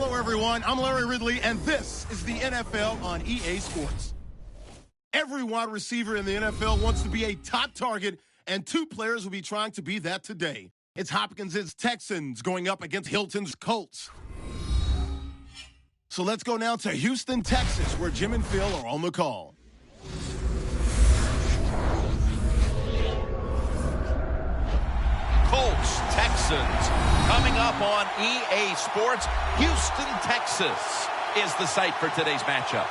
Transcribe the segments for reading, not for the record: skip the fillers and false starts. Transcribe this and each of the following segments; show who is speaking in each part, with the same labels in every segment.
Speaker 1: Hello, everyone. I'm Larry Ridley, and this is the NFL on EA Sports. Every wide receiver in the NFL wants to be a top target, and two players will be trying to be that today. It's Hopkins' Texans going up against Hilton's Colts. So let's go now to Houston, Texas, where Jim and Phil are on the call.
Speaker 2: Colts, Texans, coming up on EA Sports. Houston, Texas is the site for today's matchup.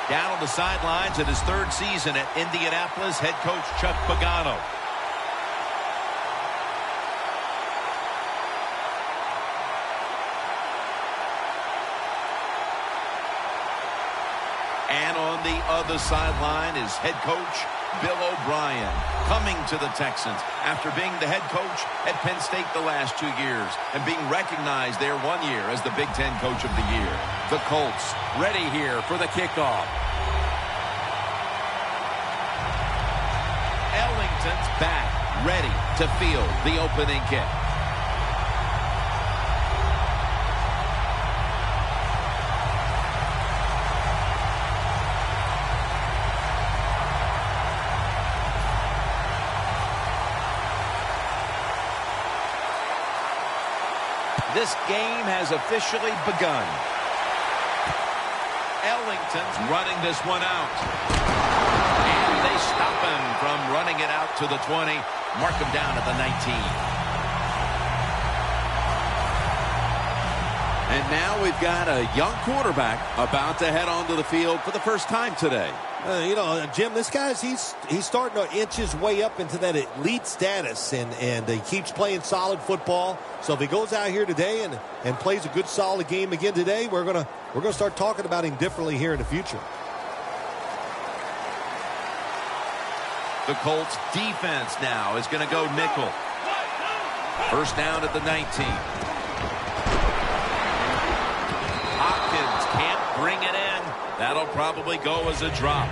Speaker 2: Down on the sidelines in his third season at Indianapolis, head coach Chuck Pagano. And on the other sideline is head coach Bill O'Brien, coming to the Texans after being the head coach at Penn State the last 2 years and being recognized there 1 year as the Big Ten Coach of the Year. The Colts ready here for the kickoff. Ellington's back, ready to field the opening kick. This game has officially begun. Ellington's running this one out. And they stop him from running it out to the 20. Mark him down at the 19.
Speaker 3: And now we've got a young quarterback about to head onto the field for the first time today.
Speaker 4: Jim, this guy's he's starting to inch his way up into that elite status, and he keeps playing solid football. So if he goes out here today and plays a good solid game again today, we're gonna start talking about him differently here in the future.
Speaker 2: The Colts defense now is going to go nickel. First down at the 19. Hopkins can't bring it in. That'll probably go as a drop.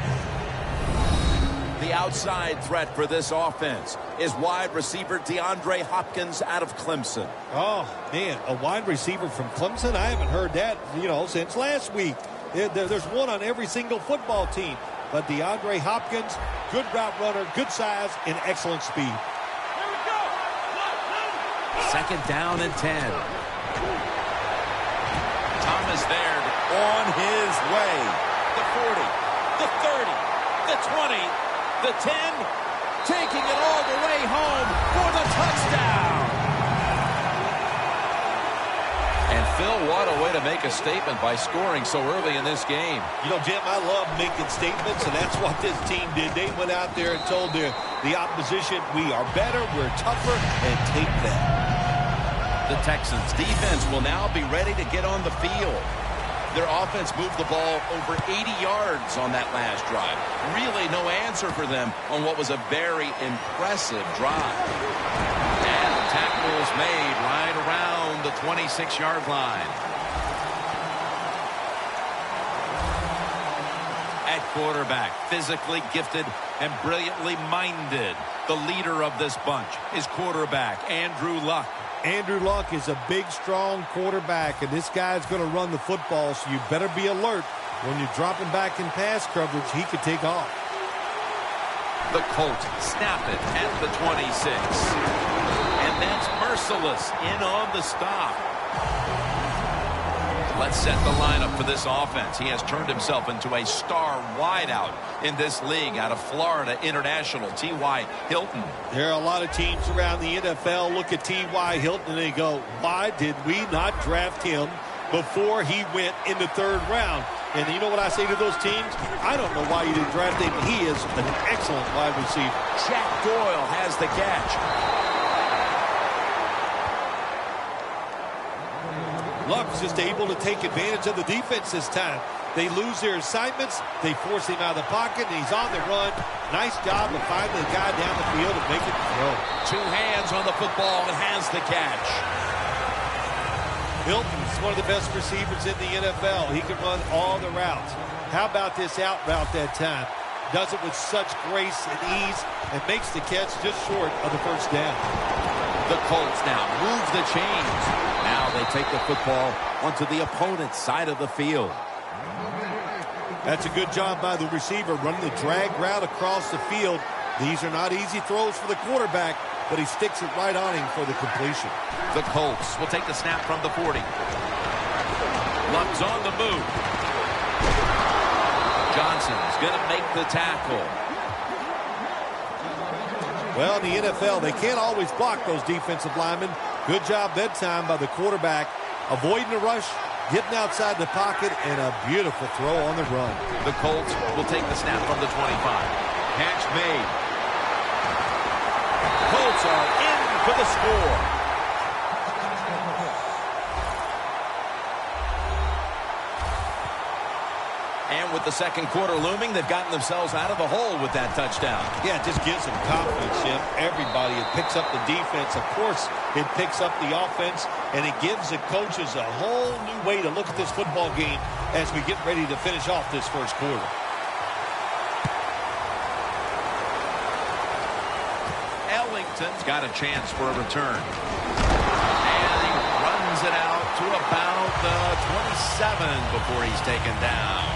Speaker 2: The outside threat for this offense is wide receiver DeAndre Hopkins out of Clemson.
Speaker 4: Oh, man, a wide receiver from Clemson? I haven't heard that, since last week. There's one on every single football team. But DeAndre Hopkins, good route runner, good size, and excellent speed.
Speaker 2: Here we go. Second down and 10. Thomas there on his way. The 40, the 30, the 20, the 10, taking it all the way home for the touchdown. And Phil, what a way to make a statement by scoring so early in this game.
Speaker 4: Jim, I love making statements, and that's what this team did. They went out there and told the opposition, we are better, we're tougher, and take that.
Speaker 2: The Texans defense will now be ready to get on the field. Their offense moved the ball over 80 yards on that last drive. Really no answer for them on what was a very impressive drive. And the tackle was made right around the 26-yard line. At quarterback, physically gifted and brilliantly minded, the leader of this bunch is quarterback Andrew Luck.
Speaker 4: Andrew Luck is a big, strong quarterback, and this guy's going to run the football, so you better be alert. When you drop him back in pass coverage, he could take off.
Speaker 2: The Colts snap it at the 26. And that's Merciless in on the stop. Let's set the lineup for this offense. He has turned himself into a star wideout in this league out of Florida International, T.Y. Hilton.
Speaker 4: There are a lot of teams around the NFL look at T.Y. Hilton and they go, why did we not draft him before he went in the third round? And you know what I say to those teams? I don't know why you didn't draft him. He is an excellent wide receiver.
Speaker 2: Jack Doyle has the catch.
Speaker 4: Luck's just able to take advantage of the defense this time. They lose their assignments. They force him out of the pocket, and he's on the run. Nice job of finding the guy down the field and making the throw.
Speaker 2: 2 hands on the football and has the catch.
Speaker 4: Hilton's one of the best receivers in the NFL. He can run all the routes. How about this out route that time? Does it with such grace and ease and makes the catch just short of the first down.
Speaker 2: The Colts now move the chains. Now
Speaker 3: they take the football onto the opponent's side of the field.
Speaker 4: That's a good job by the receiver, running the drag route across the field. These are not easy throws for the quarterback, but he sticks it right on him for the completion.
Speaker 2: The Colts will take the snap from the 40. Luck's on the move. Johnson's going to make the tackle.
Speaker 4: Well, in the NFL, they can't always block those defensive linemen. Good job that time by the quarterback, avoiding the rush, getting outside the pocket, and a beautiful throw on the run.
Speaker 2: The Colts will take the snap from the 25. Catch made. Colts are in for the score. And with the second quarter looming, they've gotten themselves out of the hole with that touchdown.
Speaker 4: Yeah, it just gives them confidence, Jim. Everybody, it picks up the defense. Of course, it picks up the offense, and it gives the coaches a whole new way to look at this football game as we get ready to finish off this first quarter.
Speaker 2: Ellington's got a chance for a return. And he runs it out to about the 27 before he's taken down.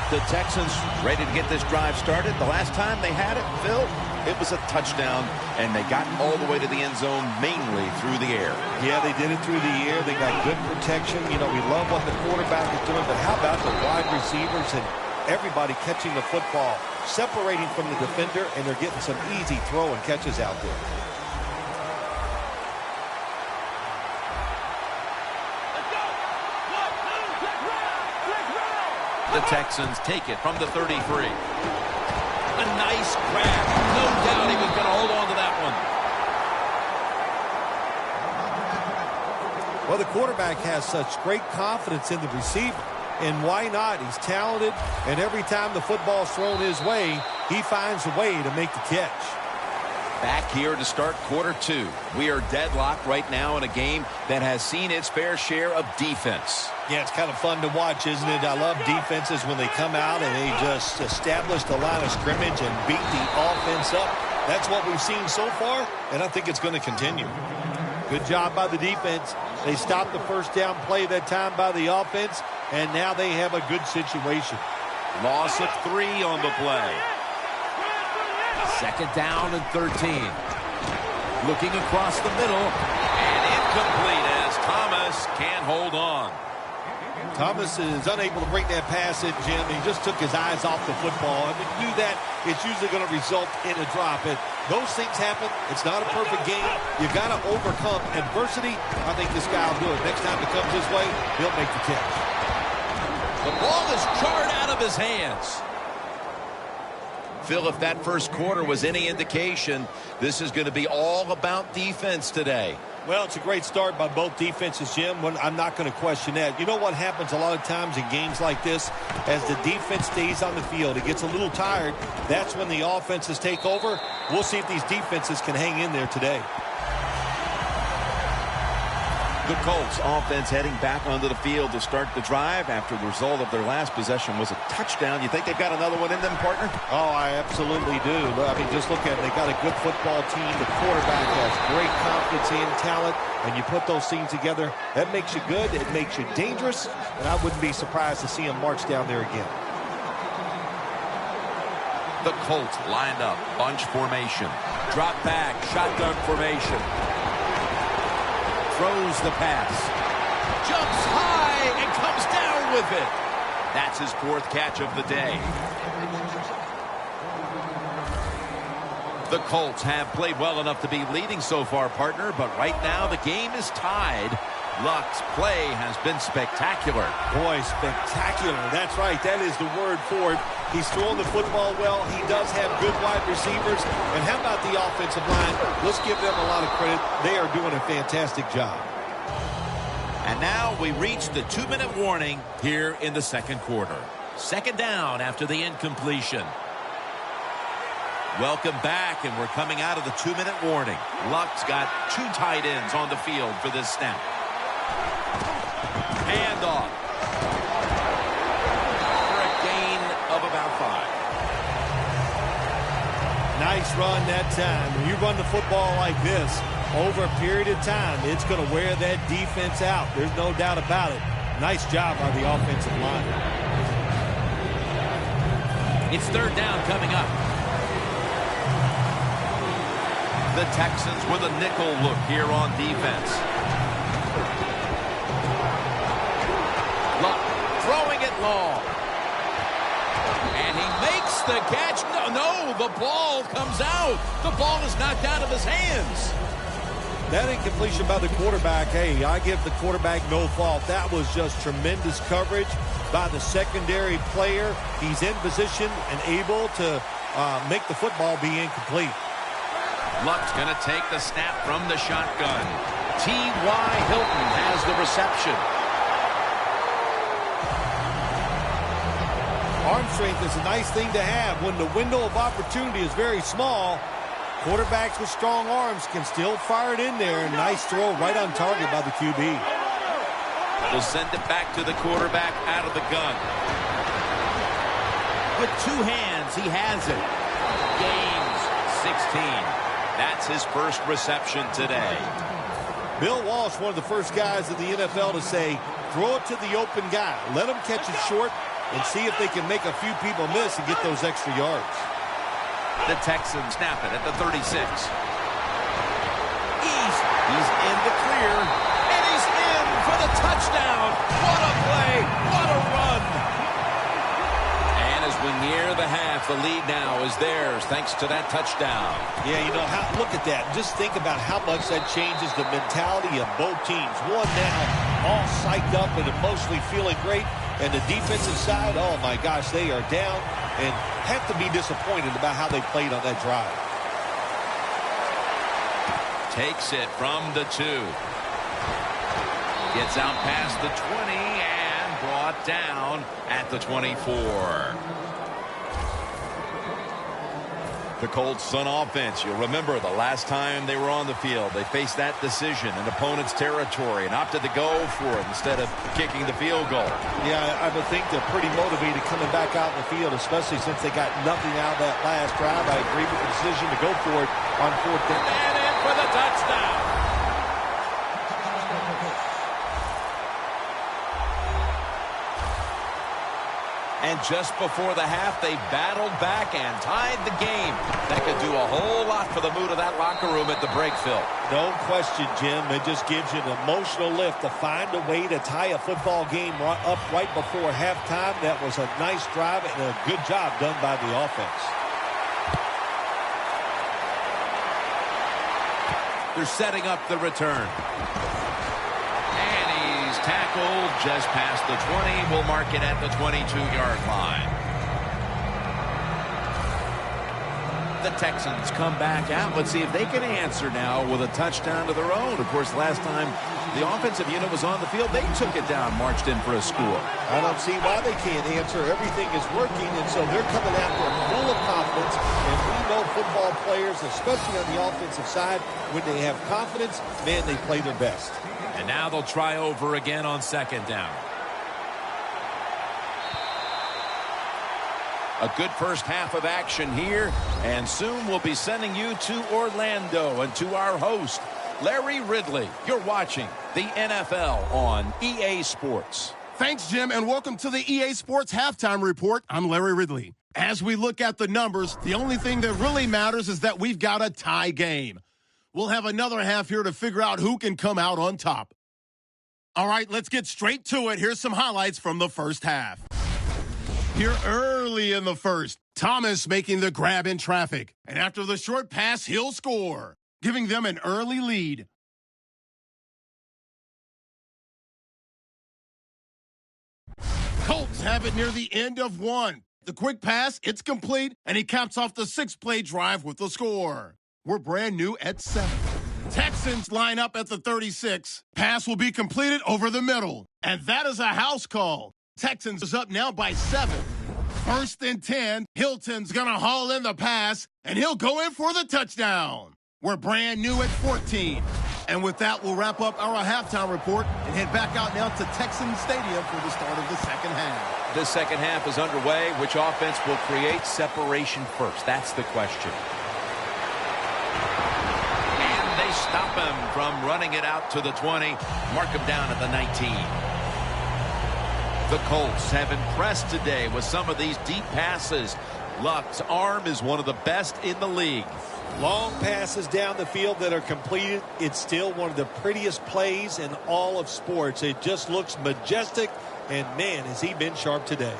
Speaker 2: The Texans ready to get this drive started. The last time they had it, Phil, it was a touchdown, and they got all the way to the end zone mainly through the air.
Speaker 4: Yeah, they did it through the air. They got good protection. You know, we love what the quarterback is doing, but how about the wide receivers and everybody catching the football, separating from the defender, and they're getting some easy throw and catches out there.
Speaker 2: The Texans take it from the 33. A nice grab. No doubt he was going to hold on to that one.
Speaker 4: Well, the quarterback has such great confidence in the receiver. And why not? He's talented, and every time the football's thrown his way, he finds a way to make the catch.
Speaker 2: Back here to start quarter two. We are deadlocked right now in a game that has seen its fair share of defense.
Speaker 4: Yeah, it's kind of fun to watch, isn't it? I love defenses when they come out and they just establish the line of scrimmage and beat the offense up. That's what we've seen so far, and I think it's going to continue. Good job by the defense. They stopped the first down play that time by the offense, and now they have a good situation.
Speaker 2: Loss of 3 on the play.
Speaker 3: Second down and 13. Looking across the middle.
Speaker 2: And incomplete as Thomas can't hold on.
Speaker 4: Thomas is unable to bring that pass in, Jim. He just took his eyes off the football. And when you do that, it's usually going to result in a drop. And those things happen. It's not a perfect game. You got to overcome adversity. I think this guy will do it. Next time it comes his way, he'll make the catch.
Speaker 2: The ball is jarred out of his hands. Phil, if that first quarter was any indication, this is going to be all about defense today.
Speaker 4: Well, it's a great start by both defenses, Jim. I'm not going to question that. You know what happens a lot of times in games like this? As the defense stays on the field, it gets a little tired. That's when the offenses take over. We'll see if these defenses can hang in there today.
Speaker 2: The Colts offense heading back onto the field to start the drive after the result of their last possession was a touchdown. You think they've got another one in them, partner?
Speaker 4: Oh, I absolutely do. I mean, just look at it. They got a good football team. The quarterback has great confidence and talent, and you put those things together, that makes you good. It makes you dangerous, and I wouldn't be surprised to see them march down there again.
Speaker 2: The Colts lined up, bunch formation, drop back, shotgun formation. Throws the pass. Jumps high and comes down with it. That's his 4th catch of the day. The Colts have played well enough to be leading so far, partner, but right now the game is tied. Luck's play has been spectacular.
Speaker 4: Boy, spectacular. That's right. That is the word for it. He's throwing the football well. He does have good wide receivers. And how about the offensive line? Let's give them a lot of credit. They are doing a fantastic job.
Speaker 3: And now we reach the 2-minute warning here in the second quarter. Second down after the incompletion. Welcome back, and we're coming out of the 2-minute warning. Luck's got 2 tight ends on the field for this snap. Handoff. For a gain of about 5.
Speaker 4: Nice run that time. When you run the football like this, Over a period of time, it's going to wear that defense out. There's no doubt about it. Nice job on the offensive line.
Speaker 3: It's third down coming up.
Speaker 2: The Texans with a nickel look here on defense. Luck throwing it long. And he makes the catch. No, the ball comes out. The ball is knocked out of his hands.
Speaker 4: That incompletion by the quarterback, hey, I give the quarterback no fault. That was just tremendous coverage by the secondary player. He's in position and able to make the football be incomplete.
Speaker 2: Luck's going to take the snap from the shotgun. T.Y. Hilton has the reception.
Speaker 4: Arm strength is a nice thing to have when the window of opportunity is very small. Quarterbacks with strong arms can still fire it in there. Nice throw right on target by the QB.
Speaker 2: They'll send it back to the quarterback out of the gun.
Speaker 3: With two hands, he has it. Gains 16.
Speaker 2: That's his first reception today.
Speaker 4: Bill Walsh, one of the first guys in the NFL to say, throw it to the open guy. Let him catch it short and see if they can make a few people miss and get those extra yards.
Speaker 2: The Texans snap it at the 36. He's in the clear, and he's in for the touchdown. What a play. What a run. And as we near the half, the lead now is theirs thanks to that touchdown.
Speaker 4: Yeah, you know, look at that. Just think about how much that changes the mentality of both teams. One now all psyched up and emotionally feeling great. And the defensive side, oh my gosh, they are down and have to be disappointed about how they played on that drive.
Speaker 2: Takes it from the 2. Gets out past the 20 and brought down at the 24. The Colts on offense. You'll remember the last time they were on the field, they faced that decision in opponent's territory and opted to go for it instead of kicking the field goal.
Speaker 4: Yeah, I would think they're pretty motivated coming back out in the field, especially since they got nothing out of that last drive. I agree with the decision to go for it on fourth down.
Speaker 2: And in for the touchdown. And just before the half, they battled back and tied the game. That could do a whole lot for the mood of that locker room at the break, Phil.
Speaker 4: No question, Jim. It just gives you an emotional lift to find a way to tie a football game up right before halftime. That was a nice drive and a good job done by the offense.
Speaker 2: They're setting up the return. Tackled just past the 20. We'll mark it at the 22-yard line. The Texans come back out. Let's see if they can answer now with a touchdown of their own. Of course, last time the offensive unit was on the field, they took it down, marched in for a score.
Speaker 4: I don't see why they can't answer. Everything is working, and so they're coming out there full of confidence. And we know football players, especially on the offensive side, when they have confidence, man, they play their best.
Speaker 2: And now they'll try over again on second down. A good first half of action here, and soon we'll be sending you to Orlando and to our host, Larry Ridley. You're watching the NFL on EA Sports.
Speaker 1: Thanks, Jim, and welcome to the EA Sports Halftime Report. I'm Larry Ridley. As we look at the numbers, the only thing that really matters is that we've got a tie game. We'll have another half here to figure out who can come out on top. All right, let's get straight to it. Here's some highlights from the first half. Here early in the first, Thomas making the grab in traffic. And after the short pass, he'll score, giving them an early lead. Colts have it near the end of one. The quick pass, it's complete, and he caps off the 6-play drive with the score. We're brand new at 7. Texans line up at the 36. Pass will be completed over the middle. And that is a house call. Texans is up now by 7. First and 10. Hilton's going to haul in the pass, and he'll go in for the touchdown. We're brand new at 14. And with that, we'll wrap up our halftime report and head back out now to Texans Stadium for the start of the second half.
Speaker 2: The second half is underway. Which offense will create separation first? That's the question.
Speaker 3: stop him from running it out to the 20. Mark him down at the 19. The Colts have impressed today with some of these deep passes. Luck's arm is one of the best in the league.
Speaker 4: Long passes down the field that are completed. It's still one of the prettiest plays in all of sports. It just looks majestic, and man, has he been sharp today.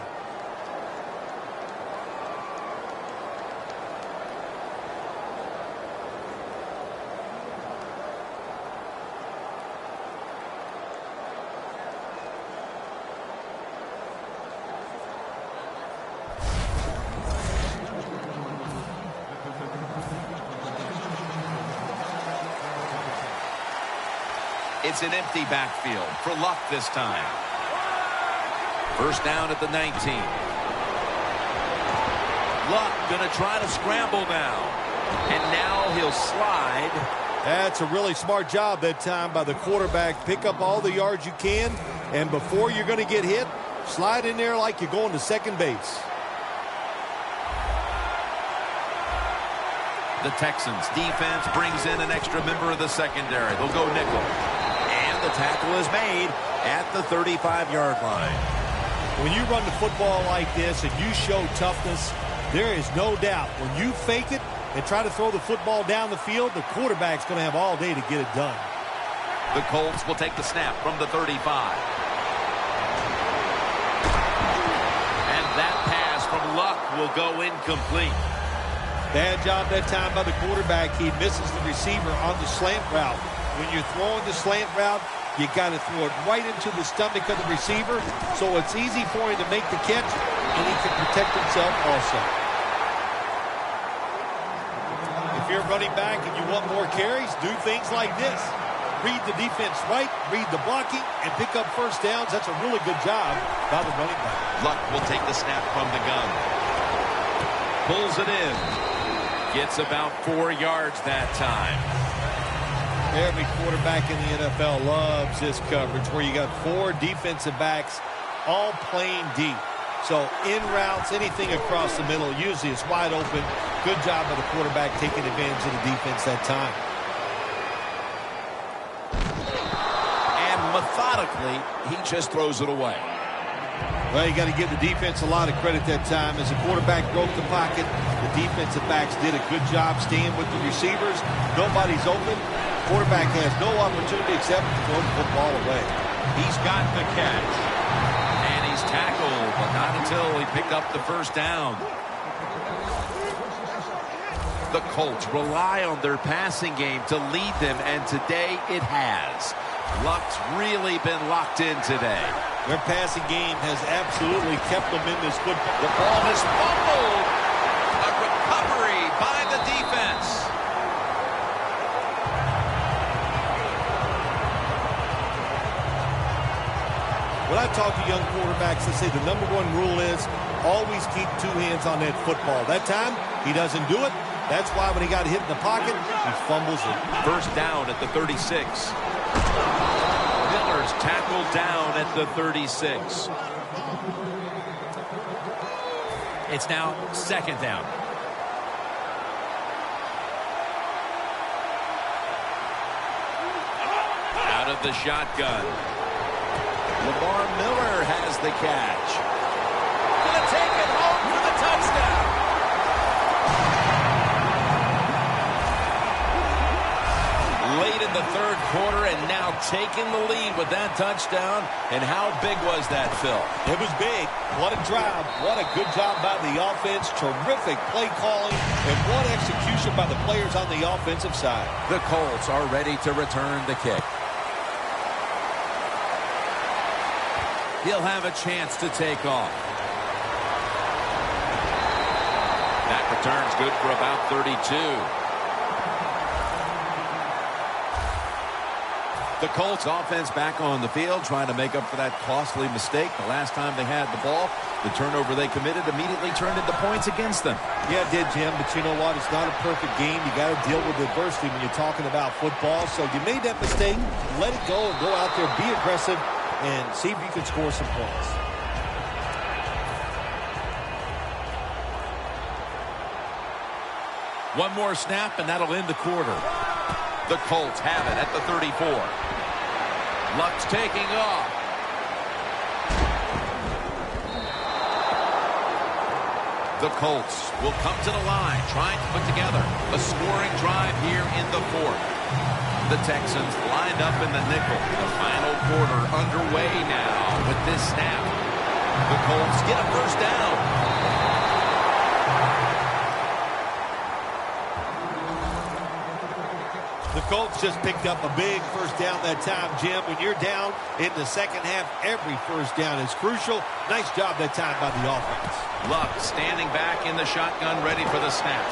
Speaker 3: It's an empty backfield for Luck this time. First down at the 19. Luck going to try to scramble now. And now he'll slide.
Speaker 4: That's a really smart job that time by the quarterback. Pick up all the yards you can, and before you're going to get hit, slide in there like you're going to second base.
Speaker 3: The Texans defense brings in an extra member of the secondary. They'll go nickel. The tackle is made at the 35-yard line.
Speaker 4: When you run the football like this and you show toughness, there is no doubt when you fake it and try to throw the football down the field, the quarterback's going to have all day to get it done.
Speaker 3: The Colts will take the snap from the 35. And that pass from Luck will go incomplete.
Speaker 4: Bad job that time by the quarterback. He misses the receiver on the slant route. When you're throwing the slant route, you got to throw it right into the stomach of the receiver, so it's easy for him to make the catch, and he can protect himself also. If you're running back and you want more carries, do things like this. Read the defense right, read the blocking, and pick up first downs. That's a really good job by the running back.
Speaker 3: Luck will take the snap from the gun. Pulls it in. Gets about 4 yards that time.
Speaker 4: Every quarterback in the NFL loves this coverage where you got 4 defensive backs all playing deep. So in routes, anything across the middle, usually it's wide open. Good job by the quarterback taking advantage of the defense that time.
Speaker 3: And methodically, he just throws it away.
Speaker 4: Well, you got to give the defense a lot of credit that time. As the quarterback broke the pocket, the defensive backs did a good job staying with the receivers. Nobody's open. Quarterback has no opportunity except to throw the football away.
Speaker 3: He's got the catch. And he's tackled, but not until he picked up the first down. The Colts rely on their passing game to lead them, and today it has. Luck's really been locked in today.
Speaker 4: Their passing game has absolutely kept them in this football.
Speaker 3: The ball is fumbled. A recovery by the defense.
Speaker 4: When I talk to young quarterbacks, they say the #1 rule is always keep 2 hands on that football. That time, he doesn't do it. That's why when he got hit in the pocket, he fumbles it.
Speaker 3: First down at the 36. Miller's tackled down at the 36. It's now second down. Out of the shotgun. Lamar Miller has the catch. Gonna take it home for the touchdown. Late in the third quarter and now taking the lead with that touchdown. And how big was that, Phil?
Speaker 4: It was big. What a drive. What a good job by the offense. Terrific play calling. And what execution by the players on the offensive side.
Speaker 3: The Colts are ready to return the kick. He'll have a chance to take off. That return's good for about 32. The Colts offense back on the field trying to make up for that costly mistake. The last time they had the ball, the turnover they committed immediately turned into points against them.
Speaker 4: Yeah, it did, Jim, but you know what? It's not a perfect game. You got to deal with adversity when you're talking about football. So you made that mistake, let it go and go out there, be aggressive, and see if you can score some points.
Speaker 3: One more snap, and that'll end the quarter. The Colts have it at the 34. Luck's taking off. The Colts will come to the line, trying to put together a scoring drive here in the fourth. The Texans lined up in the nickel. The final quarter underway now with this snap. The Colts get a first down.
Speaker 4: The Colts just picked up a big first down that time, Jim. When you're down in the second half, every first down is crucial. Nice job that time by the offense.
Speaker 3: Luck standing back in the shotgun, ready for the snap.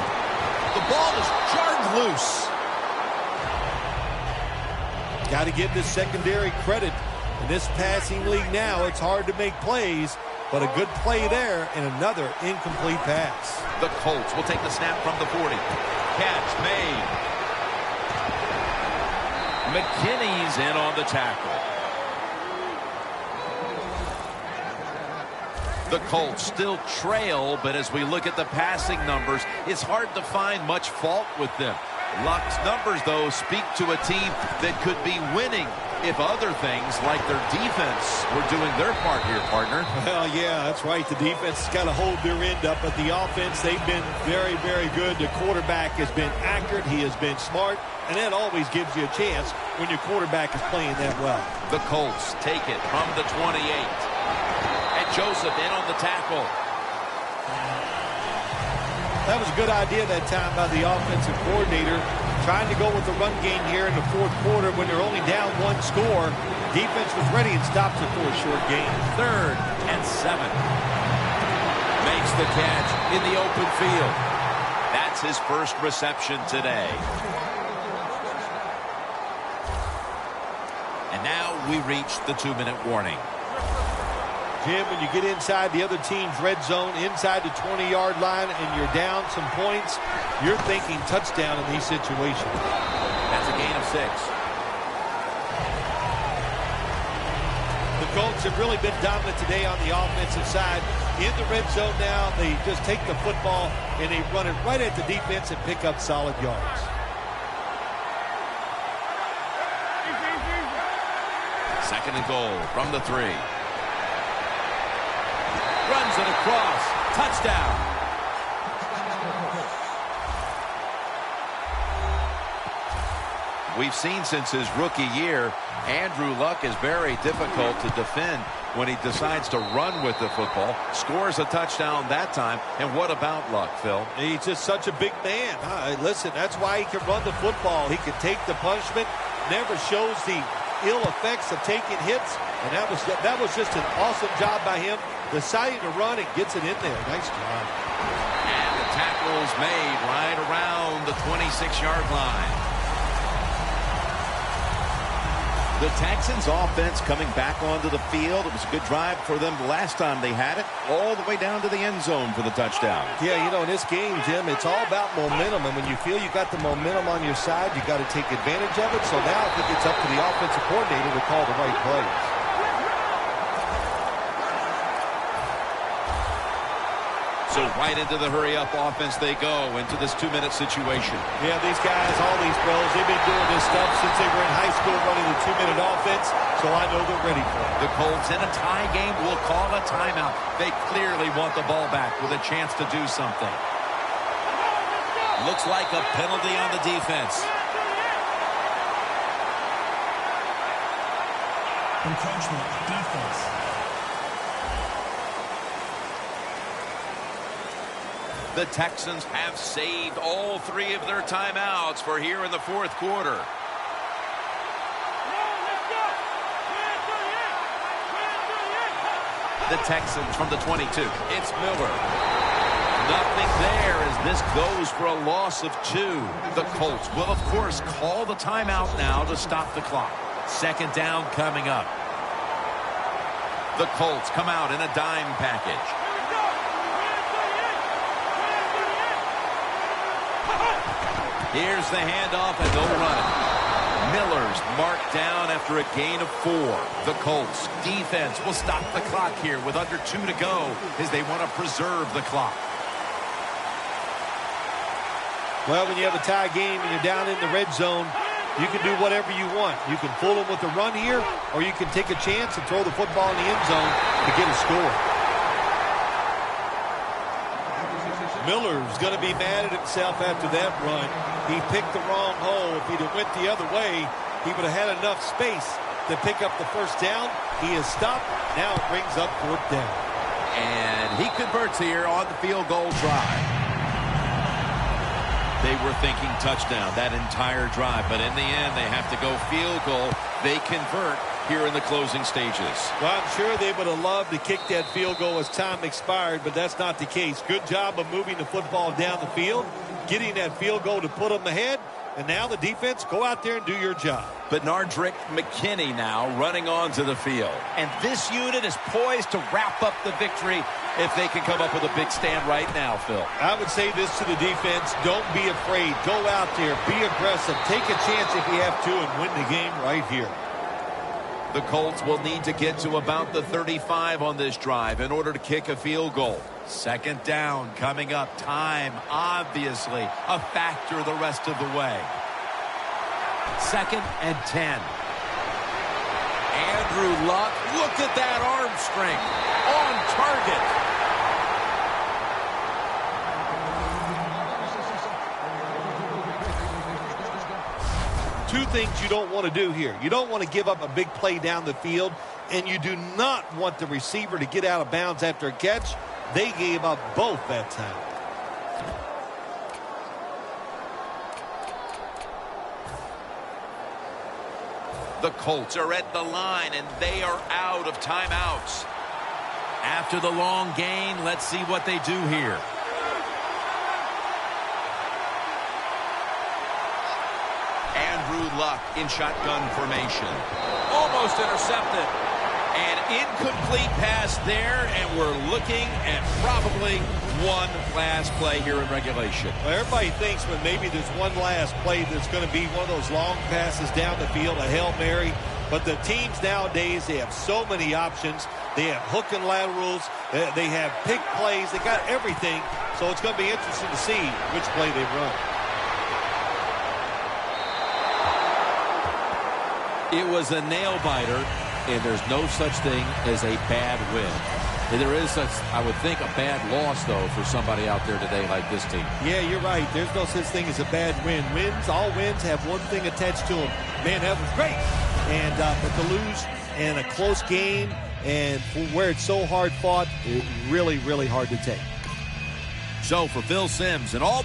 Speaker 3: The ball is jarred loose.
Speaker 4: Got to give this secondary credit. In this passing league now, it's hard to make plays, but a good play there and another incomplete pass.
Speaker 3: The Colts will take the snap from the 40. Catch made. McKinney's in on the tackle. The Colts still trail, but as we look at the passing numbers, it's hard to find much fault with them. Luck's numbers, though, speak to a team that could be winning if other things like their defense were doing their part here, partner.
Speaker 4: Well, yeah, that's right. The defense has got to hold their end up, but the offense, they've been very, very good. The quarterback has been accurate. He has been smart, and that always gives you a chance when your quarterback is playing that well.
Speaker 3: The Colts take it from the 28. And Joseph in on the tackle.
Speaker 4: That was a good idea that time by the offensive coordinator, trying to go with the run game here in the fourth quarter when they're only down one score. Defense was ready and stopped it for a short gain.
Speaker 3: 3rd and 7. Makes the catch in the open field. That's his first reception today. And now we reach the 2-minute warning.
Speaker 4: Jim, when you get inside the other team's red zone, inside the 20-yard line, and you're down some points, you're thinking touchdown in these situations.
Speaker 3: That's a gain of 6.
Speaker 4: The Colts have really been dominant today on the offensive side. In the red zone now, they just take the football and they run it right at the defense and pick up solid yards.
Speaker 3: Second and goal from the 3. Runs it across. Touchdown. We've seen since his rookie year, Andrew Luck is very difficult to defend when he decides to run with the football. Scores a touchdown that time. And what about Luck, Phil?
Speaker 4: He's just such a big man. Listen, that's why he can run the football. He can take the punishment. Never shows the ill effects of taking hits. And that was just an awesome job by him. Deciding to run and gets it in there. Nice job.
Speaker 3: And the tackle's made right around the 26-yard line. The Texans offense coming back onto the field. It was a good drive for them the last time they had it, all the way down to the end zone for the touchdown.
Speaker 4: Yeah, you know, in this game, Jim, it's all about momentum. And when you feel you got the momentum on your side, you got to take advantage of it. So now I think it's up to the offensive coordinator to call the right plays.
Speaker 3: So right into the hurry-up offense they go into this 2-minute situation.
Speaker 4: Yeah, these guys, all these pros, they've been doing this stuff since they were in high school running the 2-minute offense, so I know they're ready for it.
Speaker 3: The Colts in a tie game will call a timeout. They clearly want the ball back with a chance to do something. Looks like a penalty on the defense.
Speaker 5: Encroachment, defense.
Speaker 3: The Texans have saved all 3 of their timeouts for here in the fourth quarter. The Texans from the 22. It's Miller. Nothing there as this goes for a loss of 2. The Colts will, of course, call the timeout now to stop the clock. Second down coming up. The Colts come out in a dime package. Here's the handoff, and they'll run it. Miller's marked down after a gain of 4. The Colts defense will stop the clock here with under 2 to go as they want to preserve the clock.
Speaker 4: Well, when you have a tie game and you're down in the red zone, You can do whatever you want. You can fool them with a run here, or you can take a chance and throw the football in the end zone to get a score. Miller's going to be mad at himself after that run. He picked the wrong hole. If he'd have went the other way, he would have had enough space to pick up the first down. He is stopped. Now it brings up fourth down.
Speaker 3: And he converts here on the field goal try. They were thinking touchdown that entire drive, but in the end, they have to go field goal. They convert here in the closing stages.
Speaker 4: Well, I'm sure they would have loved to kick that field goal as time expired, but that's not the case. Good job of moving the football down the field, getting that field goal to put them ahead, and now the defense, go out there and do your job.
Speaker 3: But Nardrick McKinney now running onto the field.
Speaker 2: And this unit is poised to wrap up the victory if they can come up with a big stand right now, Phil.
Speaker 4: I would say this to the defense: don't be afraid. Go out there, be aggressive, take a chance if you have to, and win the game right here.
Speaker 3: The Colts will need to get to about the 35 on this drive in order to kick a field goal. Second down coming up. Time, obviously, a factor the rest of the way.
Speaker 2: 2nd and 10.
Speaker 3: Andrew Luck, look at that arm strength. On target.
Speaker 4: Two things you don't want to do here. You don't want to give up a big play down the field, and you do not want the receiver to get out of bounds after a catch. They gave up both that time.
Speaker 3: The Colts are at the line, and they are out of timeouts.
Speaker 2: After the long gain, let's see what they do here.
Speaker 3: Andrew Luck in shotgun formation.
Speaker 2: Almost intercepted.
Speaker 3: An incomplete pass there, and we're looking at probably one last play here in regulation.
Speaker 4: Well, everybody thinks when maybe there's one last play that's going to be one of those long passes down the field, a Hail Mary. But the teams nowadays, they have so many options. They have hook and laterals. They have pick plays. They got everything. So it's going to be interesting to see which play they run.
Speaker 2: It was a nail-biter, and there's no such thing as a bad win. And there is such, I would think, a bad loss, though, for somebody out there today like this team.
Speaker 4: Yeah, you're right. There's no such thing as a bad win. All wins have one thing attached to them. Man, that was great. And but to lose in a close game and where it's so hard fought, it's really, really hard to take.
Speaker 2: So for Phil Simms and all...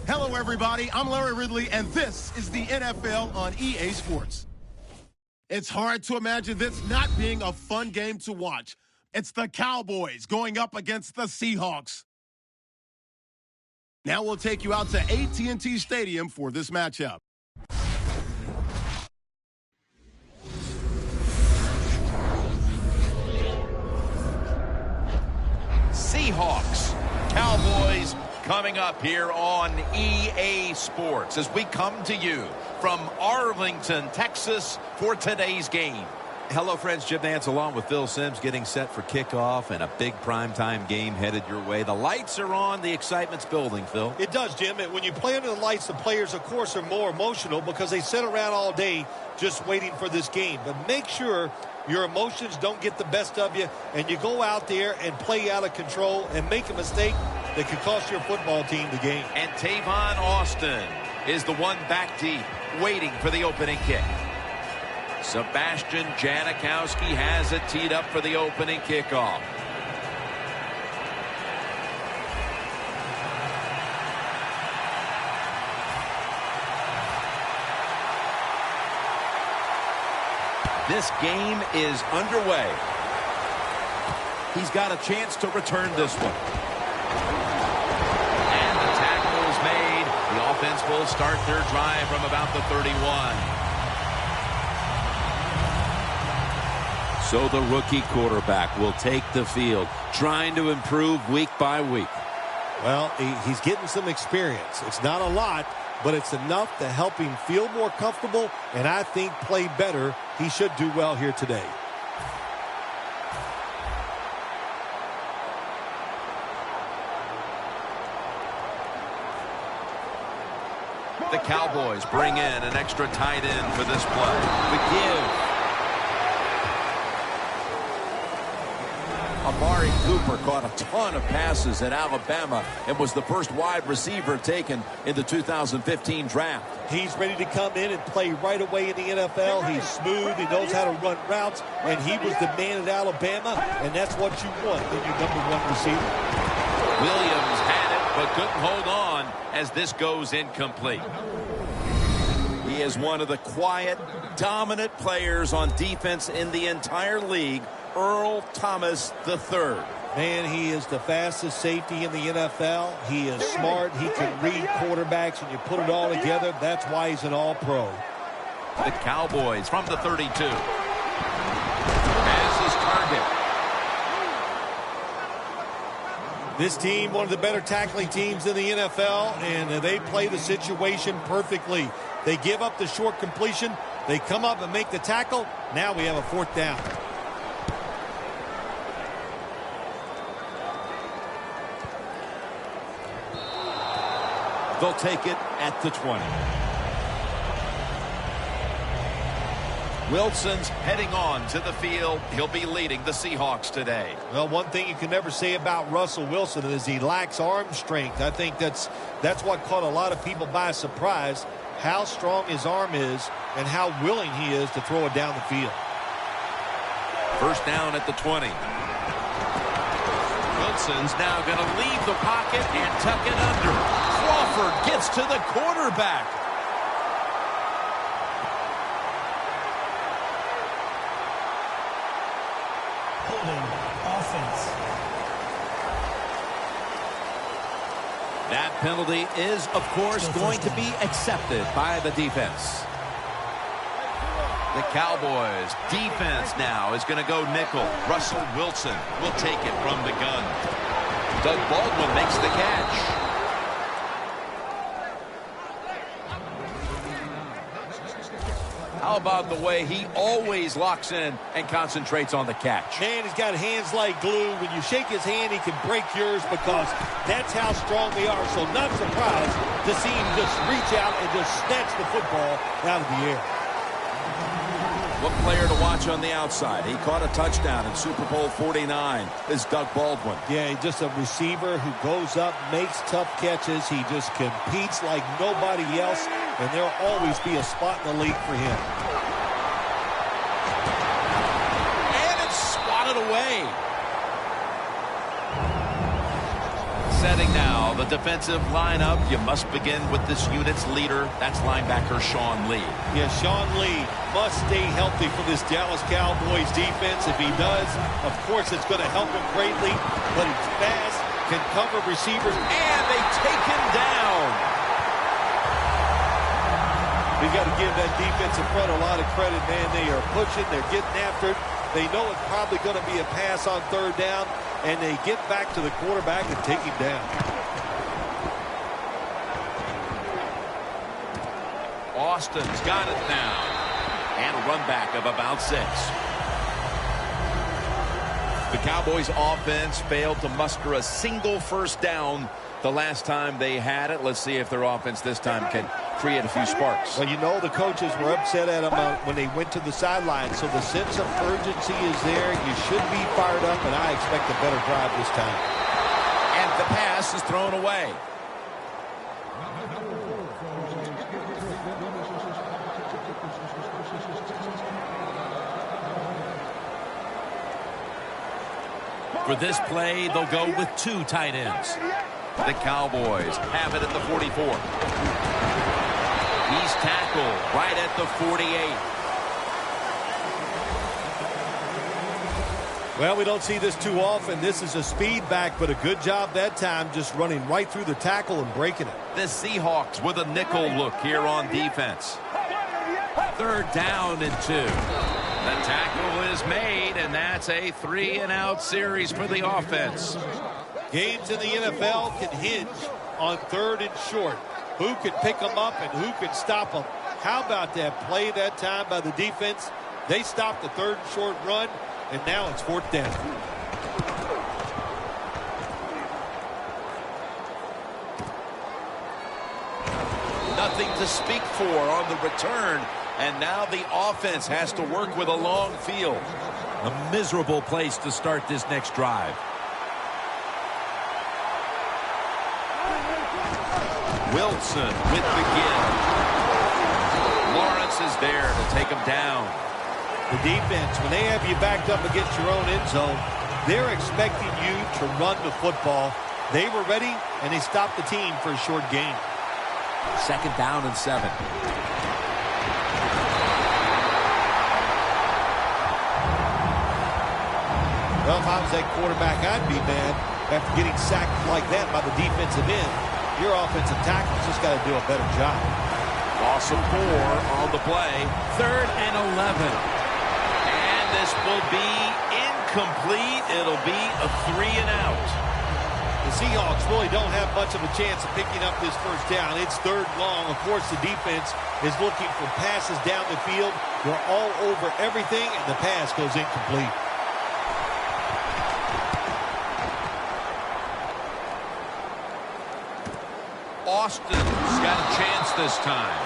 Speaker 1: Hello, everybody. I'm Larry Ridley, and this is the NFL on EA Sports. It's hard to imagine this not being a fun game to watch, It's the Cowboys going up against the Seahawks. Now we'll take you out to AT&T Stadium for this matchup.
Speaker 2: Seahawks, Cowboys coming up here on EA Sports as we come to you from Arlington, Texas for today's game.
Speaker 3: Hello, friends. Jim Nance along with Phil Simms getting set for kickoff and a big primetime game headed your way. The lights are on. The excitement's building, Phil.
Speaker 4: It does, Jim. When you play under the lights, the players, of course, are more emotional because they sit around all day just waiting for this game. But make sure your emotions don't get the best of you and you go out there and play out of control and make a mistake that could cost your football team the game.
Speaker 2: And Tavon Austin is the one back deep waiting for the opening kick. Sebastian Janikowski has it teed up for the opening kickoff. This game is underway. He's got a chance to return this one. And the tackle is made. The offense will start their drive from about the 31.
Speaker 3: So the rookie quarterback will take the field, trying to improve week by week.
Speaker 4: Well, he's getting some experience. It's not a lot, but it's enough to help him feel more comfortable and I think play better. He should do well here today.
Speaker 2: The Cowboys bring in an extra tight end for this play. The give.
Speaker 6: Amari Cooper caught a ton of passes at Alabama and was the first wide receiver taken in the 2015 draft.
Speaker 4: He's ready to come in and play right away in the NFL. He's smooth. He knows how to run routes, and he was the man at Alabama, and that's what you want in your #1 receiver.
Speaker 2: Williams had it, but couldn't hold on as this goes incomplete.
Speaker 6: He is one of the quiet, dominant players on defense in the entire league. Earl Thomas III.
Speaker 4: Man, he is the fastest safety in the NFL. He is smart. He can read quarterbacks, and you put it all together. That's why he's an all-pro.
Speaker 2: The Cowboys from the 32. As his target.
Speaker 4: This team, one of the better tackling teams in the NFL, and they play the situation perfectly. They give up the short completion. They come up and make the tackle. Now we have a 4th down.
Speaker 6: They'll take it at the 20.
Speaker 2: Wilson's heading on to the field. He'll be leading the Seahawks today.
Speaker 4: Well, one thing you can never say about Russell Wilson is he lacks arm strength. I think that's what caught a lot of people by surprise, how strong his arm is and how willing he is to throw it down the field.
Speaker 2: First down at the 20. Wilson's now going to leave the pocket and tuck it under. Crawford gets to the quarterback.
Speaker 5: Holding offense.
Speaker 3: That penalty is, of course, going to be accepted by the defense.
Speaker 2: The Cowboys defense now is going to go nickel. Russell Wilson will take it from the gun. Doug Baldwin makes the catch.
Speaker 6: How about the way he always locks in and concentrates on the catch?
Speaker 4: Man, he's got hands like glue. When you shake his hand, he can break yours because that's how strong they are. So not surprised to see him just reach out and just snatch the football out of the air.
Speaker 6: What player to watch on the outside? He caught a touchdown in Super Bowl 49. Is Doug Baldwin.
Speaker 4: Yeah, he's just a receiver who goes up, makes tough catches. He just competes like nobody else, and there'll always be a spot in the league for him.
Speaker 2: And it's swatted away. Setting
Speaker 3: now, the defensive lineup. You must begin with this unit's leader. That's linebacker Sean Lee.
Speaker 4: Yeah, Sean Lee must stay healthy for this Dallas Cowboys defense. If he does, of course, it's going to help him greatly. But he's fast, can cover receivers, and they take him down. We got to give that defensive front a lot of credit, man. They are pushing, they're getting after it. They know it's probably going to be a pass on third down, and they get back to the quarterback and take him down.
Speaker 3: Austin's got it now. And a run back of about 6. The Cowboys offense failed to muster a single first down the last time they had it. Let's see if their offense this time can create a few sparks.
Speaker 4: Well, you know the coaches were upset at them when they went to the sideline, so the sense of urgency is there. You should be fired up, and I expect a better drive this time.
Speaker 3: And the pass is thrown away. For this play, they'll go with 2 tight ends. The Cowboys have it at the 44. He's tackled right at the 48.
Speaker 4: Well, we don't see this too often. This is a speed back, but a good job that time just running right through the tackle and breaking it.
Speaker 3: The Seahawks with a nickel look here on defense. 3rd down and 2. The tackle is made, and that's a 3-and-out series for the offense.
Speaker 4: Games in the NFL can hinge on 3rd and short. Who can pick them up and who can stop them? How about that play that time by the defense? They stopped the 3rd and short run, and now it's 4th down.
Speaker 3: Nothing to speak for on the return, and now the offense has to work with a long field. A miserable place to start this next drive. Wilson with the give. Lawrence is there to take him down.
Speaker 4: The defense, when they have you backed up against your own end zone, they're expecting you to run the football. They were ready, and they stopped the team for a short gain.
Speaker 3: 2nd down and 7.
Speaker 4: Well, if I was that quarterback, I'd be mad after getting sacked like that by the defensive end. Your offensive tackle's just got to do a better job.
Speaker 3: Loss of 4 on the play. 3rd and 11. And this will be incomplete. It'll be a 3-and-out.
Speaker 4: The Seahawks really don't have much of a chance of picking up this first down. It's 3rd long. Of course, the defense is looking for passes down the field. They're all over everything, and the pass goes incomplete.
Speaker 3: Austin's got a chance this time.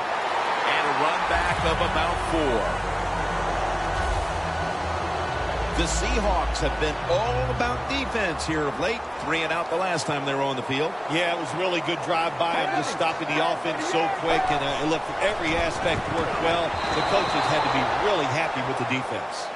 Speaker 3: And a run back of about 4. The Seahawks have been all about defense here of late. 3-and-out the last time they were on the field.
Speaker 4: Yeah, it was a really good drive by them, just stopping the offense so quick. And it looked every aspect worked well. The coaches had to be really happy with the defense.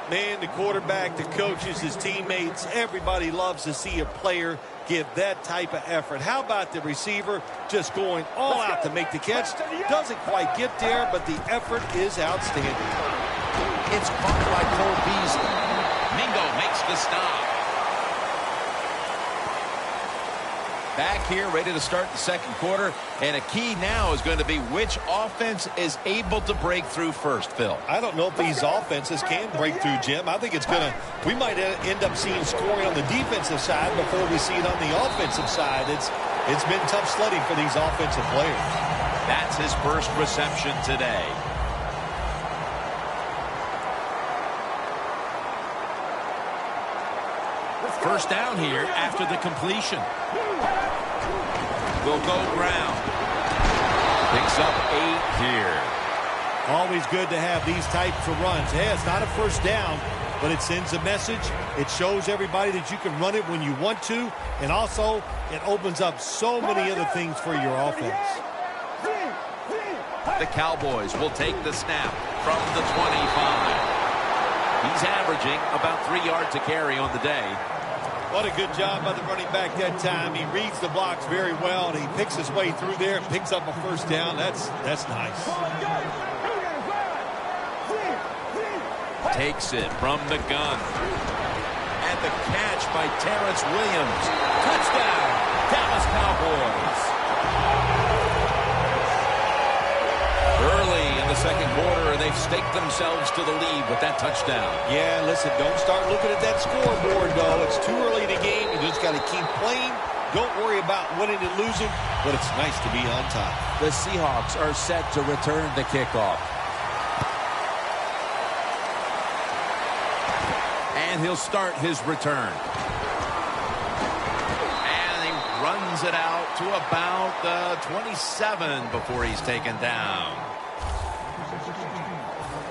Speaker 4: Man, the quarterback, the coaches, his teammates, everybody loves to see a player give that type of effort. How about the receiver just going all out to make the catch? Doesn't quite get there, but the effort is outstanding.
Speaker 3: It's caught by Cole Beasley. Mingo makes the stop. Back here, ready to start the 2nd quarter. And a key now is going to be which offense is able to break through first, Phil.
Speaker 4: I don't know if these offenses can break through, Jim. I think it's going to, we might end up seeing scoring on the defensive side before we see it on the offensive side. It's been tough sledding for these offensive players.
Speaker 3: That's his first reception today. First down here after the completion. Will go ground. Picks up 8 here.
Speaker 4: Always good to have these types of runs. Hey, it's not a first down, but it sends a message. It shows everybody that you can run it when you want to, and also it opens up so many other things for your offense.
Speaker 3: The Cowboys will take the snap from the 25. He's averaging about 3 yards a carry on the day.
Speaker 4: What a good job by the running back that time. He reads the blocks very well, and he picks his way through there and picks up a first down. That's nice.
Speaker 3: Takes it from the gun. And the catch by Terrence Williams. Touchdown, Dallas Cowboys. Early in the second quarter, they've staked themselves to the lead with that touchdown.
Speaker 4: Yeah, listen, don't start looking at that scoreboard, though. It's too early in the game. You just got to keep playing. Don't worry about winning and losing, but it's nice to be on top.
Speaker 3: The Seahawks are set to return the kickoff. And he'll start his return. And he runs it out to about the 27 before he's taken down.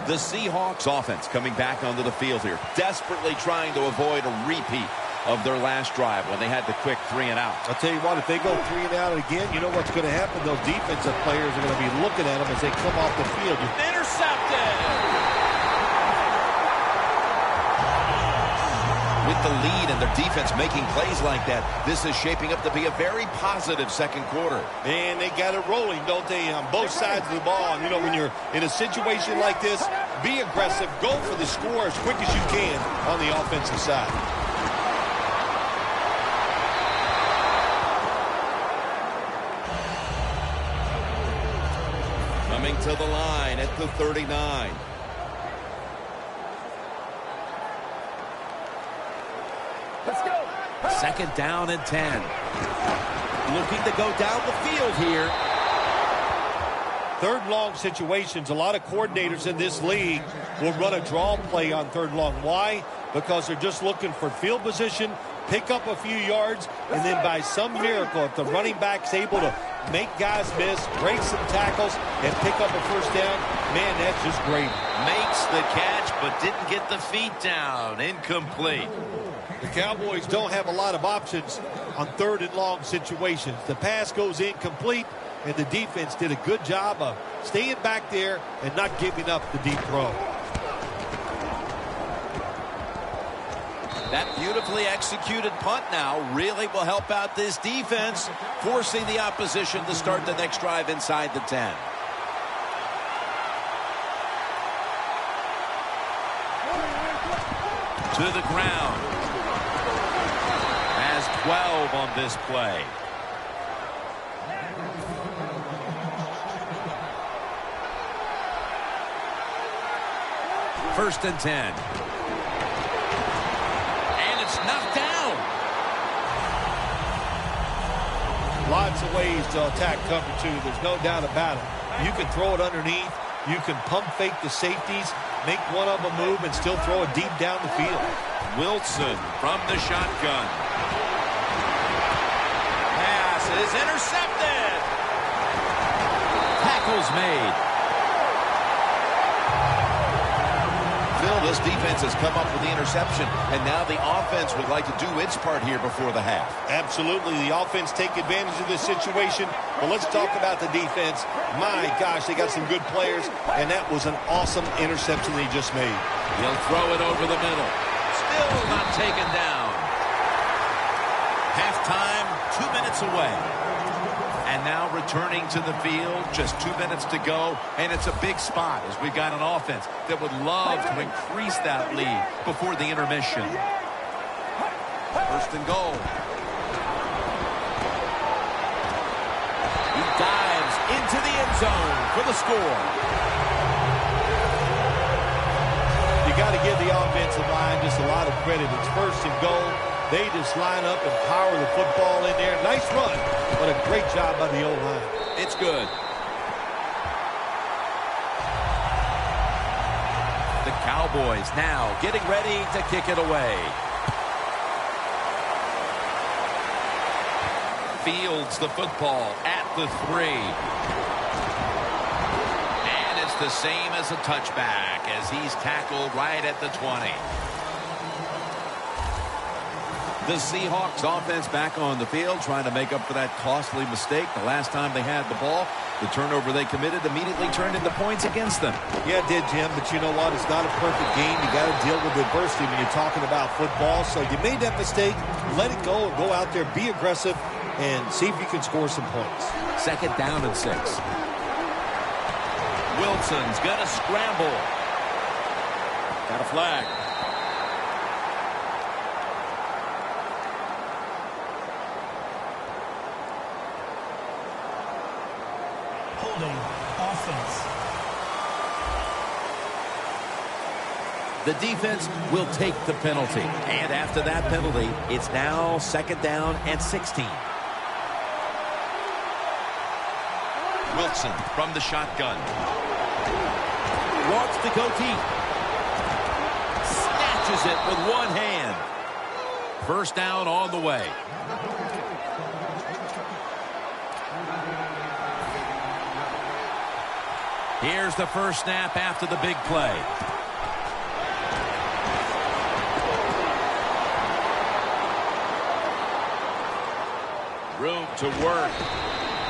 Speaker 3: The Seahawks offense coming back onto the field here, desperately trying to avoid a repeat of their last drive when they had the quick 3 and out.
Speaker 4: I'll tell you what, if they go 3 and out again, you know what's going to happen? Those defensive players are going to be looking at them as they come off the field.
Speaker 3: Intercepted! With the lead and their defense making plays like that, this is shaping up to be a very positive second quarter.
Speaker 4: Man, they got it rolling, don't they, on both sides of the ball. And, you know, when you're in a situation like this, be aggressive, go for the score as quick as you can on the offensive side.
Speaker 2: Coming to the line at the 39.
Speaker 3: Let's go. Second down and 10. Looking to go down the field here.
Speaker 4: Third long situations, a lot of coordinators in this league will run a draw play on third long. Why? Because they're just looking for field position, pick up a few yards, and then by some miracle, if the running back's able to make guys miss, break some tackles, and pick up a first down, man, that's just great.
Speaker 3: Makes the catch, but didn't get the feet down. Incomplete.
Speaker 4: The Cowboys don't have a lot of options on third and long situations. The pass goes incomplete, and the defense did a good job of staying back there and not giving up the deep throw.
Speaker 3: That beautifully executed punt now really will help out this defense, forcing the opposition to start the next drive inside the 10. To the ground. Has 12 on this play. First and 10. Knocked down.
Speaker 4: Lots of ways to attack cover two. There's no doubt about it. You can throw it underneath. You can pump fake the safeties, make one of them move, and still throw it deep down the field.
Speaker 3: Wilson from the shotgun. Pass is intercepted. Tackles made. This defense has come up with the interception, and now the offense would like to do its part here before the half.
Speaker 4: Absolutely. The offense take advantage of this situation. Well, let's talk about the defense. My gosh, they got some good players, and that was an awesome interception they just made.
Speaker 3: He'll throw it over the middle. Still not taken down. Halftime, 2 minutes away. And now returning to the field, just 2 minutes to go, and it's a big spot as we've got an offense that would love to increase that lead before the intermission. First and goal. He dives into the end zone for the score.
Speaker 4: You got to give the offensive line just a lot of credit. It's first and goal. They just line up and power the football in there. Nice run, but a great job by the O-line.
Speaker 3: It's good. The Cowboys now getting ready to kick it away. Fields the football at the 3. And it's the same as a touchback as he's tackled right at the 20. The Seahawks offense back on the field trying to make up for that costly mistake the last time they had the ball. The turnover they committed immediately turned into points against them.
Speaker 4: Yeah, it did, Jim, but you know what? It's not a perfect game. You got to deal with adversity when you're talking about football. So you made that mistake, let it go, and go out there, be aggressive, and see if you can score some points.
Speaker 3: 2nd down and 6. Wilson's got to scramble. Got a flag.
Speaker 5: Holding offense.
Speaker 3: The defense will take the penalty. And after that penalty, it's now 2nd down and 16. Wilson from the shotgun. Wants to go deep. Snatches it with one hand. 1st down on the way. Here's the first snap after the big play. Room to work.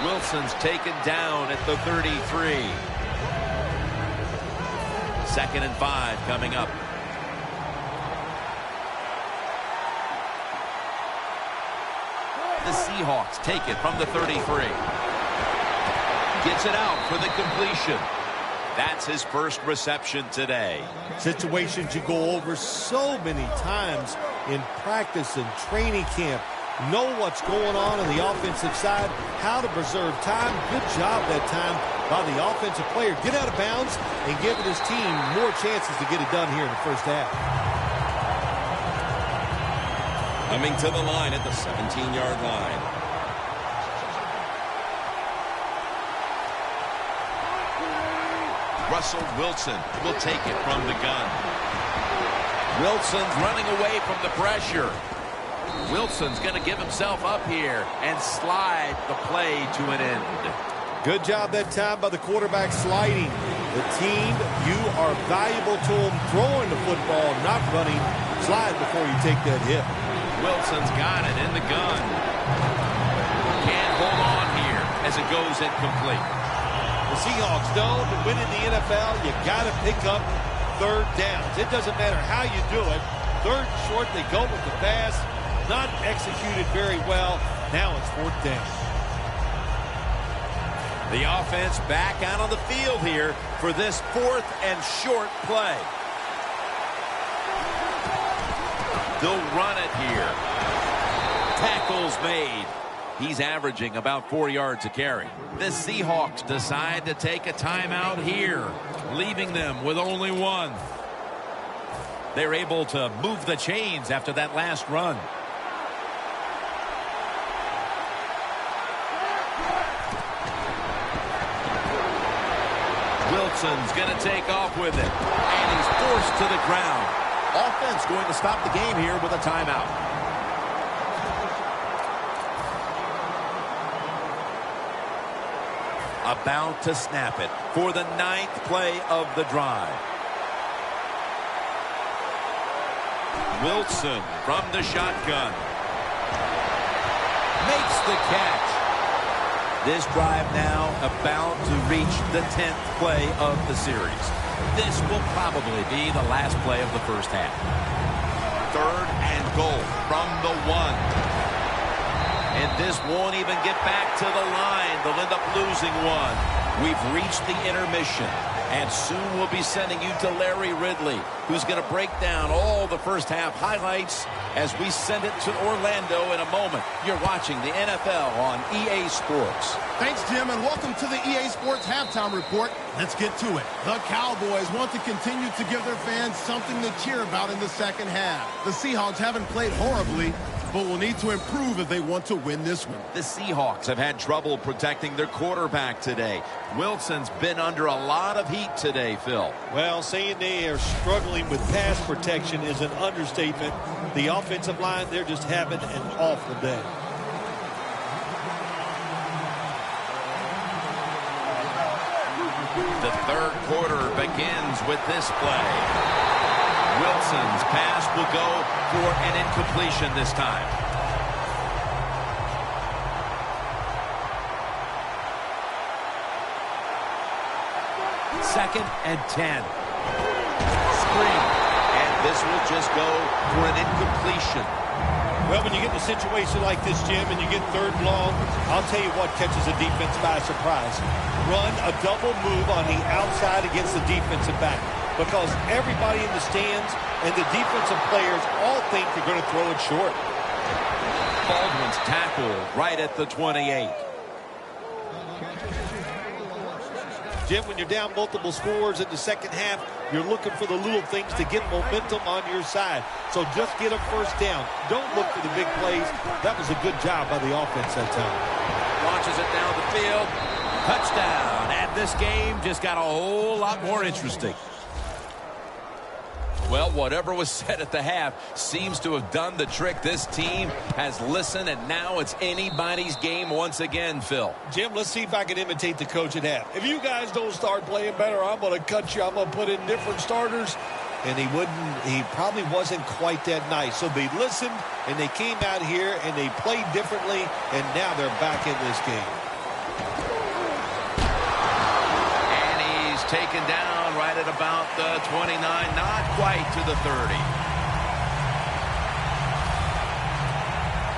Speaker 3: Wilson's taken down at the 33. 2nd and 5 coming up. The Seahawks take it from the 33. Gets it out for the completion. That's his first reception today.
Speaker 4: Situations you go over so many times in practice and training camp. Know what's going on the offensive side, how to preserve time. Good job that time by the offensive player. Get out of bounds and giving his team more chances to get it done here in the first half.
Speaker 6: Coming to the line at the 17-yard line.
Speaker 3: Russell Wilson will take it from the gun. Wilson's running away from the pressure. Wilson's going to give himself up here and slide the play to an end.
Speaker 4: Good job that time by the quarterback sliding. The team, you are valuable to them throwing the football, not running. Slide before you take that hit.
Speaker 3: Wilson's got it in the gun. Can't hold on here as it goes incomplete.
Speaker 4: The Seahawks know to win in the NFL, you got to pick up 3rd downs. It doesn't matter how you do it. 3rd and short, they go with the pass. Not executed very well. Now it's 4th down.
Speaker 3: The offense back out on the field here for this 4th and short play. They'll run it here. Tackles made. He's averaging about 4 yards a carry. The Seahawks decide to take a timeout here, leaving them with only 1. They're able to move the chains after that last run. Wilson's going to take off with it, and he's forced to the ground. Offense going to stop the game here with a timeout. About to snap it for the 9th play of the drive. Wilson from the shotgun. Makes the catch. This drive now about to reach the 10th play of the series. This will probably be the last play of the first half. 3rd and goal from the 1. And this won't even get back to the line. They'll end up losing 1. We've reached the intermission. And soon we'll be sending you to Larry Ridley, who's going to break down all the first half highlights as we send it to Orlando in a moment. You're watching the NFL on EA Sports.
Speaker 1: Thanks, Jim, and welcome to the EA Sports Halftime Report. Let's get to it. The Cowboys want to continue to give their fans something to cheer about in the second half. The Seahawks haven't played horribly, but will need to improve if they want to win this one.
Speaker 3: The Seahawks have had trouble protecting their quarterback today. Wilson's been under a lot of heat today, Phil.
Speaker 4: Well, saying they are struggling with pass protection is an understatement. The offensive line, they're just having an awful day.
Speaker 3: The 3rd quarter begins with this play. Wilson's pass will go for an incompletion this time. 2nd and 10.
Speaker 2: Screen. And this will just go for an incompletion.
Speaker 4: Well, when you get in a situation like this, Jim, and you get 3rd and long, I'll tell you what catches a defense by surprise. Run a double move on the outside against the defensive back, because everybody in the stands and the defensive players all think they're going to throw it short.
Speaker 2: Baldwin's tackled right at the 28.
Speaker 4: Jim, when you're down multiple scores in the second half, you're looking for the little things to get momentum on your side. So just get a first down. Don't look for the big plays. That was a good job by the offense that time.
Speaker 3: Launches it down the field. Touchdown. And this game just got a whole lot more interesting.
Speaker 2: Well, whatever was said at the half seems to have done the trick. This team has listened, and now it's anybody's game once again, Phil.
Speaker 4: Jim, let's see if I can imitate the coach at half. If you guys don't start playing better, I'm going to cut you. I'm going to put in different starters. And he probably wasn't quite that nice. So they listened, and they came out here, and they played differently, and now they're back in this game.
Speaker 2: And he's taken down right at about the 29, not quite to the 30.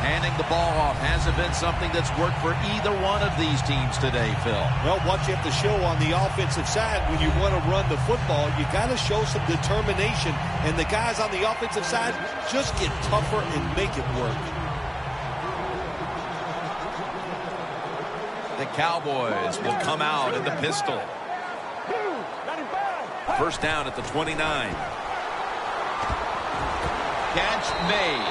Speaker 2: Handing the ball off hasn't been something that's worked for either one of these teams today, Phil.
Speaker 4: Well, what you have to show on the offensive side when you want to run the football, you got to show some determination. And the guys on the offensive side just get tougher and make it work.
Speaker 2: The Cowboys will come out in the pistol. First down at the 29. Catch made.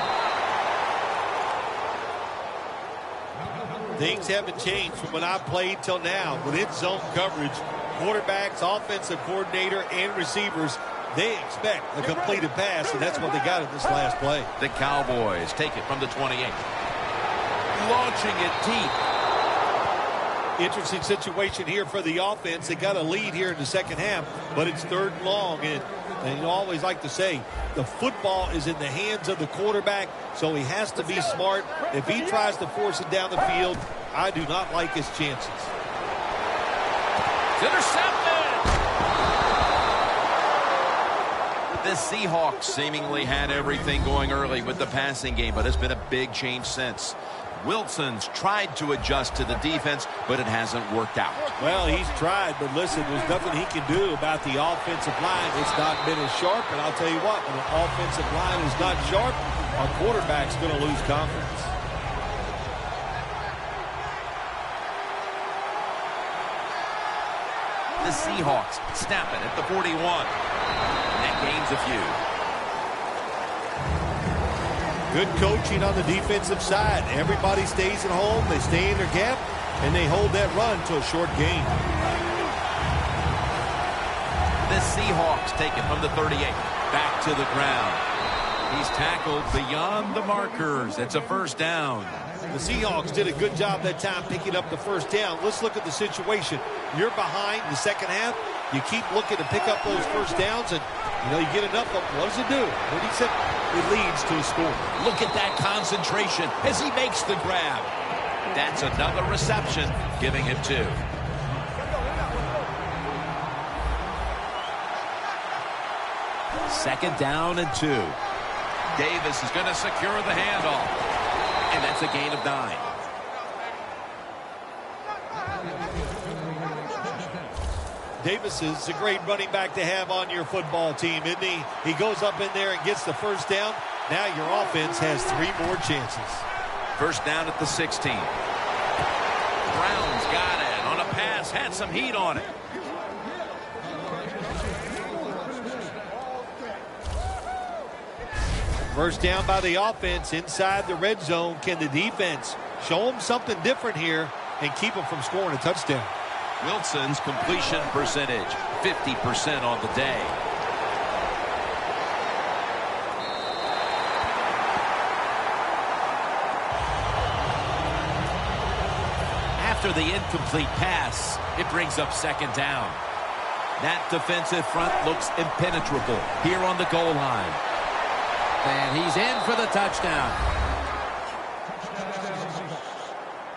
Speaker 4: Things haven't changed from when I played till now. With its zone coverage, quarterbacks, offensive coordinator, and receivers, they expect a completed pass, and that's what they got in this last play.
Speaker 2: The Cowboys take it from the 28. Launching it deep.
Speaker 4: Interesting situation here for the offense. They got a lead here in the second half, but it's 3rd and long. And you always like to say, the football is in the hands of the quarterback, so he has to be smart. If he tries to force it down the field, I do not like his chances.
Speaker 2: Intercepted! The Seahawks seemingly had everything going early with the passing game, but it's been a big change since. Wilson's tried to adjust to the defense, but it hasn't worked out.
Speaker 4: Well, he's tried, but listen, there's nothing he can do about the offensive line. It's not been as sharp, and I'll tell you what, when the offensive line is not sharp, our quarterback's going to lose confidence.
Speaker 2: The Seahawks snap it at the 41. And that gains a few.
Speaker 4: Good coaching on the defensive side. Everybody stays at home. They stay in their gap, and they hold that run to a short gain.
Speaker 2: The Seahawks take it from the 38. Back to the ground. He's tackled beyond the markers. It's a first down.
Speaker 4: The Seahawks did a good job that time picking up the first down. Let's look at the situation. You're behind in the second half. You keep looking to pick up those first downs, and you get enough of them. What does it do? What he said, it leads to a score.
Speaker 2: Look at that concentration as he makes the grab. That's another reception, giving him 2. Second down and 2. Davis is going to secure the handoff. And that's a gain of 9.
Speaker 4: Davis is a great running back to have on your football team, isn't he? He goes up in there and gets the first down. Now your offense has 3 more chances.
Speaker 2: First down at the 16. Brown's got it on a pass, had some heat on it.
Speaker 4: First down by the offense inside the red zone. Can the defense show them something different here and keep them from scoring a touchdown?
Speaker 2: Wilson's completion percentage, 50% on the day. After the incomplete pass, it brings up second down. That defensive front looks impenetrable here on the goal line.
Speaker 3: And he's in for the touchdown.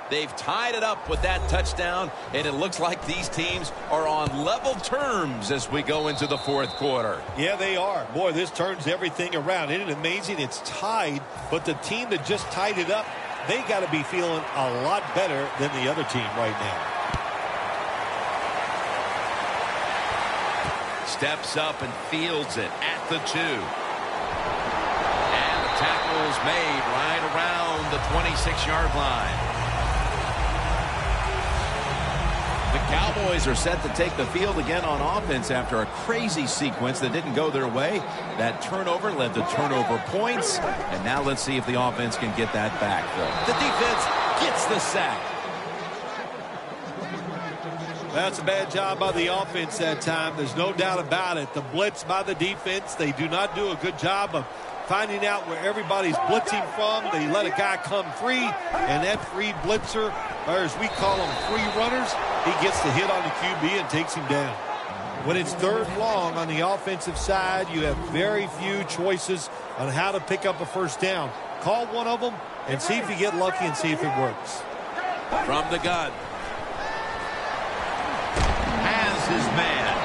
Speaker 2: They've tied it up with that touchdown, and it looks like these teams are on level terms as we go into the fourth quarter.
Speaker 4: Yeah, they are. Boy, this turns everything around. Isn't it amazing? It's tied, but the team that just tied it up, they got to be feeling a lot better than the other team right now.
Speaker 2: Steps up and fields it at the 2. And the tackle's made right around the 26-yard line. The Cowboys are set to take the field again on offense after a crazy sequence that didn't go their way. That turnover led to turnover points. And now let's see if the offense can get that back. The defense gets the sack.
Speaker 4: That's a bad job by the offense that time. There's no doubt about it. The blitz by the defense, they do not do a good job of finding out where everybody's blitzing from. They let a guy come free, and that free blitzer, or as we call them, free runners, he gets the hit on the QB and takes him down. When it's third long on the offensive side, you have very few choices on how to pick up a first down. Call one of them and see if you get lucky and see if it works.
Speaker 2: From the gun. Has his man.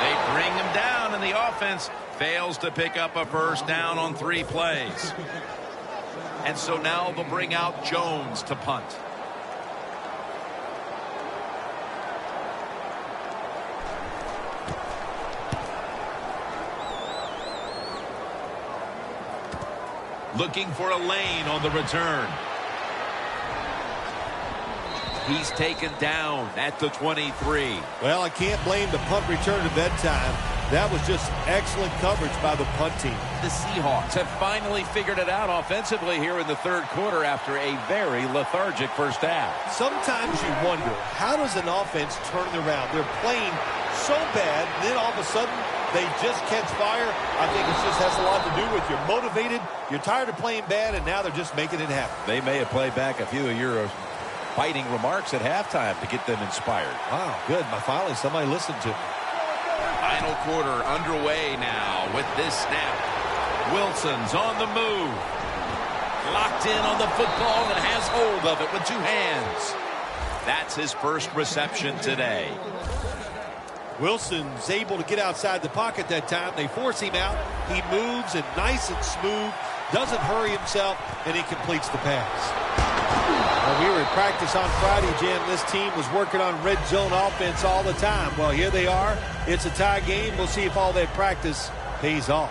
Speaker 2: They bring him down, and the offense fails to pick up a first down on 3 plays. And so now they'll bring out Jones to punt. Looking for a lane on the return. He's taken down at the 23.
Speaker 4: Well, I can't blame the punt return to bedtime. That was just excellent coverage by the punt team.
Speaker 2: The Seahawks have finally figured it out offensively here in the third quarter after a very lethargic first half.
Speaker 4: Sometimes you wonder, how does an offense turn it around? They're playing so bad, and then all of a sudden they just catch fire. I think it just has a lot to do with you're motivated, you're tired of playing bad, and now they're just making it happen.
Speaker 2: They may have played back a few of your biting remarks at halftime to get them inspired.
Speaker 4: Wow, good. Finally, somebody listened to me.
Speaker 2: Final quarter underway now with this snap. Wilson's on the move. Locked in on the football and has hold of it with 2 hands. That's his first reception today.
Speaker 4: Wilson's able to get outside the pocket that time. They force him out. He moves and nice and smooth. Doesn't hurry himself, and he completes the pass. Well, we were at practice on Friday, Jim. This team was working on red zone offense all the time. Well, here they are. It's a tie game. We'll see if all that practice pays off.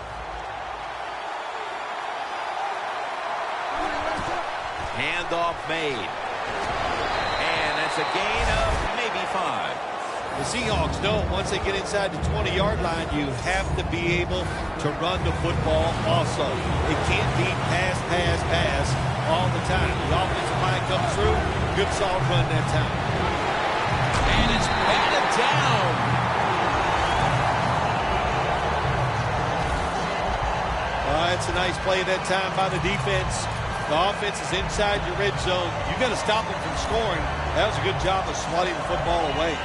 Speaker 2: Handoff made. And that's a gain of maybe 5.
Speaker 4: The Seahawks know once they get inside the 20-yard line, you have to be able to run the football also. It can't be pass, pass, pass all the time. The offensive line comes through. Good solid run that time.
Speaker 2: And it's batted down.
Speaker 4: It's a nice play that time by the defense. The offense is inside your red zone. You got to stop them from scoring. That was a good job of swatting the football away.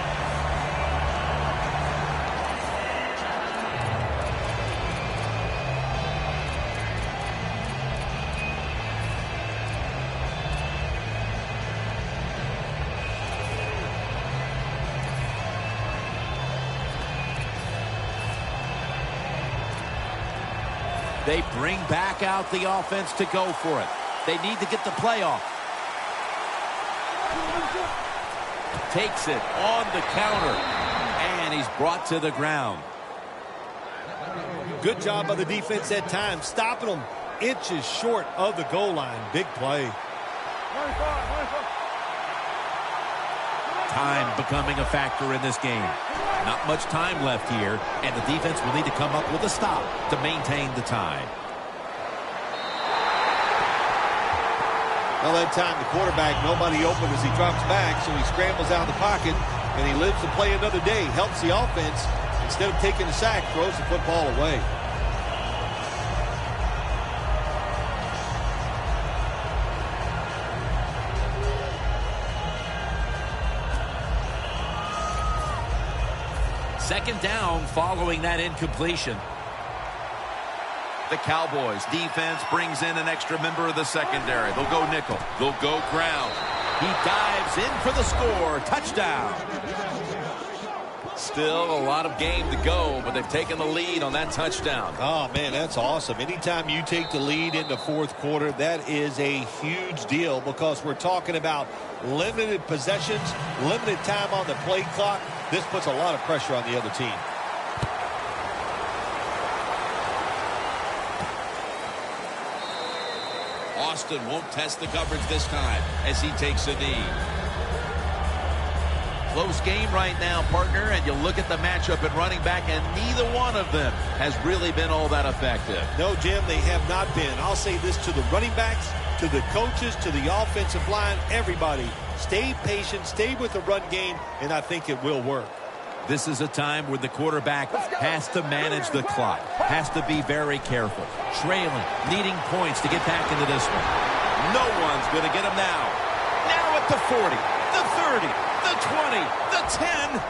Speaker 2: They bring back out the offense to go for it. They need to get the play off. Takes it on the counter. And he's brought to the ground.
Speaker 4: Good job by the defense that time, stopping them inches short of the goal line. Big play.
Speaker 2: Time becoming a factor in this game. Not much time left here, and the defense will need to come up with a stop to maintain the tie.
Speaker 4: Well, that time the quarterback, nobody open as he drops back, so he scrambles out of the pocket, and he lives to play another day. Helps the offense. Instead of taking the sack, throws the football away.
Speaker 2: Second down following that incompletion. The Cowboys defense brings in an extra member of the secondary. They'll go nickel. They'll go ground.
Speaker 3: He dives in for the score. Touchdown. Still a lot of game to go, but they've taken the lead on that touchdown.
Speaker 4: Oh, man, that's awesome. Anytime you take the lead in the fourth quarter, that is a huge deal because we're talking about limited possessions, limited time on the play clock. This puts a lot of pressure on the other team.
Speaker 3: Austin won't test the coverage this time as he takes a knee. Close game right now, partner, and you look at the matchup at running back, and neither one of them has really been all that effective.
Speaker 4: No, Jim, they have not been. I'll say this to the running backs, to the coaches, to the offensive line, everybody. Stay patient, stay with the run game, and I think it will work.
Speaker 3: This is a time when the quarterback has to manage the clock, has to be very careful, trailing, needing points to get back into this one. No one's going to get him now. Now at the 40, the 30, the 20, the 10,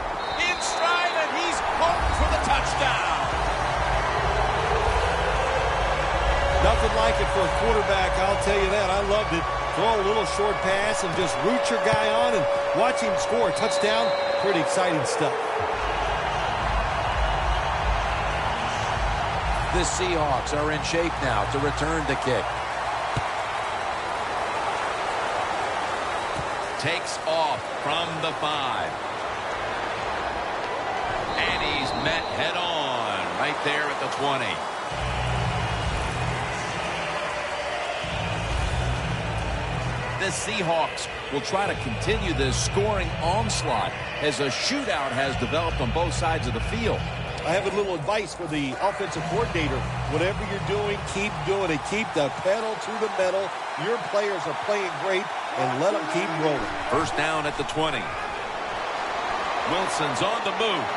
Speaker 3: in stride, and he's home for the touchdown.
Speaker 4: Nothing like it for a quarterback, I'll tell you that. I loved it. Throw a little short pass and just root your guy on and watch him score a touchdown. Pretty exciting stuff.
Speaker 3: The Seahawks are in shape now to return the kick. Takes off from the 5. And he's met head on right there at the 20. The Seahawks will try to continue this scoring onslaught as a shootout has developed on both sides of the field.
Speaker 4: I have a little advice for the offensive coordinator. Whatever you're doing, keep doing it. Keep the pedal to the metal. Your players are playing great, and let them keep rolling.
Speaker 3: First down at the 20. Wilson's on the move.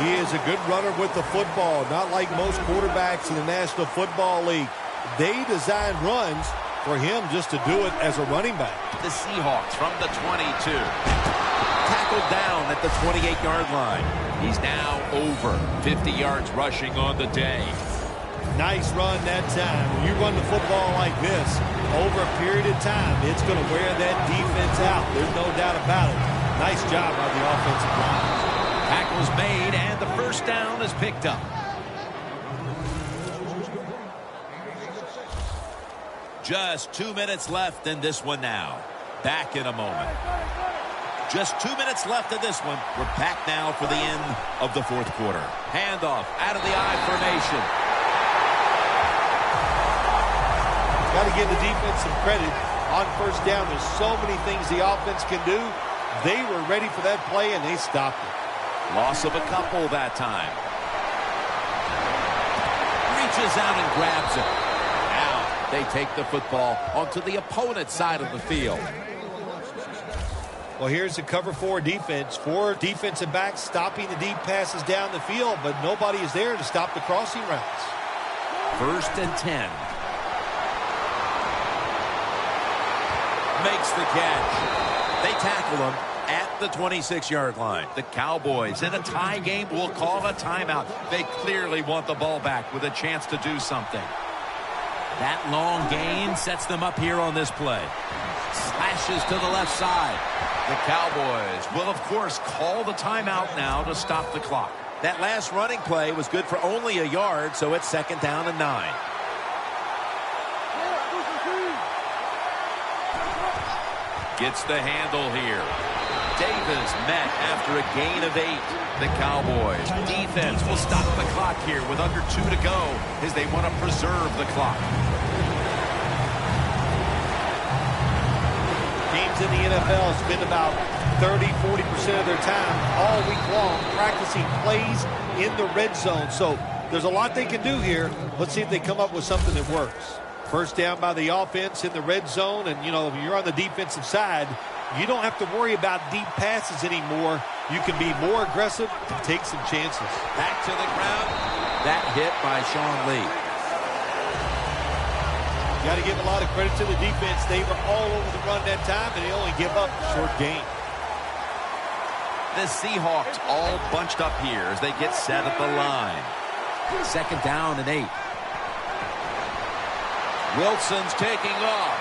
Speaker 4: He is a good runner with the football, not like most quarterbacks in the National Football League. They design runs for him just to do it as a running back.
Speaker 3: The Seahawks from the 22. Tackled down at the 28-yard line. He's now over 50 yards rushing on the day.
Speaker 4: Nice run that time. When you run the football like this, over a period of time, it's going to wear that defense out. There's no doubt about it. Nice job by the offensive line.
Speaker 3: Tackle's made, and the first down is picked up. Just 2 minutes left in this one now. Back in a moment. Just 2 minutes left in this one. We're back now for the end of the fourth quarter. Handoff out of the I formation.
Speaker 4: Got to give the defense some credit. On first down, there's so many things the offense can do. They were ready for that play, and they stopped it.
Speaker 3: Loss of a couple that time. Reaches out and grabs it. Now they take the football onto the opponent's side of the field.
Speaker 4: Well, here's the cover 4 defense. 4 defensive backs stopping the deep passes down the field, but nobody is there to stop the crossing routes.
Speaker 3: First and 10. Makes the catch. They tackle him at the 26-yard line. The Cowboys in a tie game will call a timeout. They clearly want the ball back with a chance to do something. That long gain sets them up here on this play. Slashes to the left side. The Cowboys will, of course, call the timeout now to stop the clock. That last running play was good for only a yard, so it's second down and 9. Gets the handle here. Davis met after a gain of 8. The Cowboys defense will stop the clock here with under 2 to go as they want to preserve the clock.
Speaker 4: Teams in the NFL spend about 30-40% of their time all week long practicing plays in the red zone. So there's a lot they can do here. Let's see if they come up with something that works. First down by the offense in the red zone, and, you know, if you're on the defensive side, you don't have to worry about deep passes anymore. You can be more aggressive and take some chances.
Speaker 3: Back to the ground. That hit by Sean Lee.
Speaker 4: You got to give a lot of credit to the defense. They were all over the run that time, and they only give up a short gain.
Speaker 3: The Seahawks all bunched up here as they get set at the line. Second down and 8. Wilson's taking off.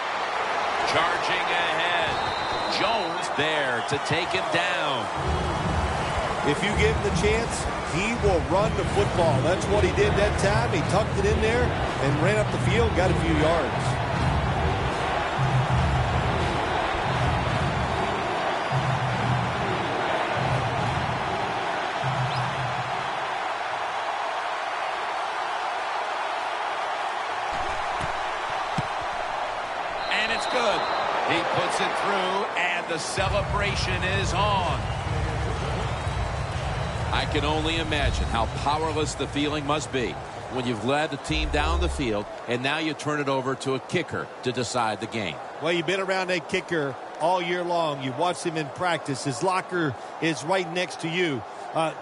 Speaker 3: Charging ahead. Jones there to take him down.
Speaker 4: If you give him the chance, he will run the football. That's what he did that time. He tucked it in there and ran up the field and got a few yards.
Speaker 3: And it's good. He puts it through, and the celebration is on. I can only imagine how powerless the feeling must be when you've led the team down the field and now you turn it over to a kicker to decide the game.
Speaker 4: Well, you've been around that kicker all year long. You've watched him in practice. His locker is right next to you.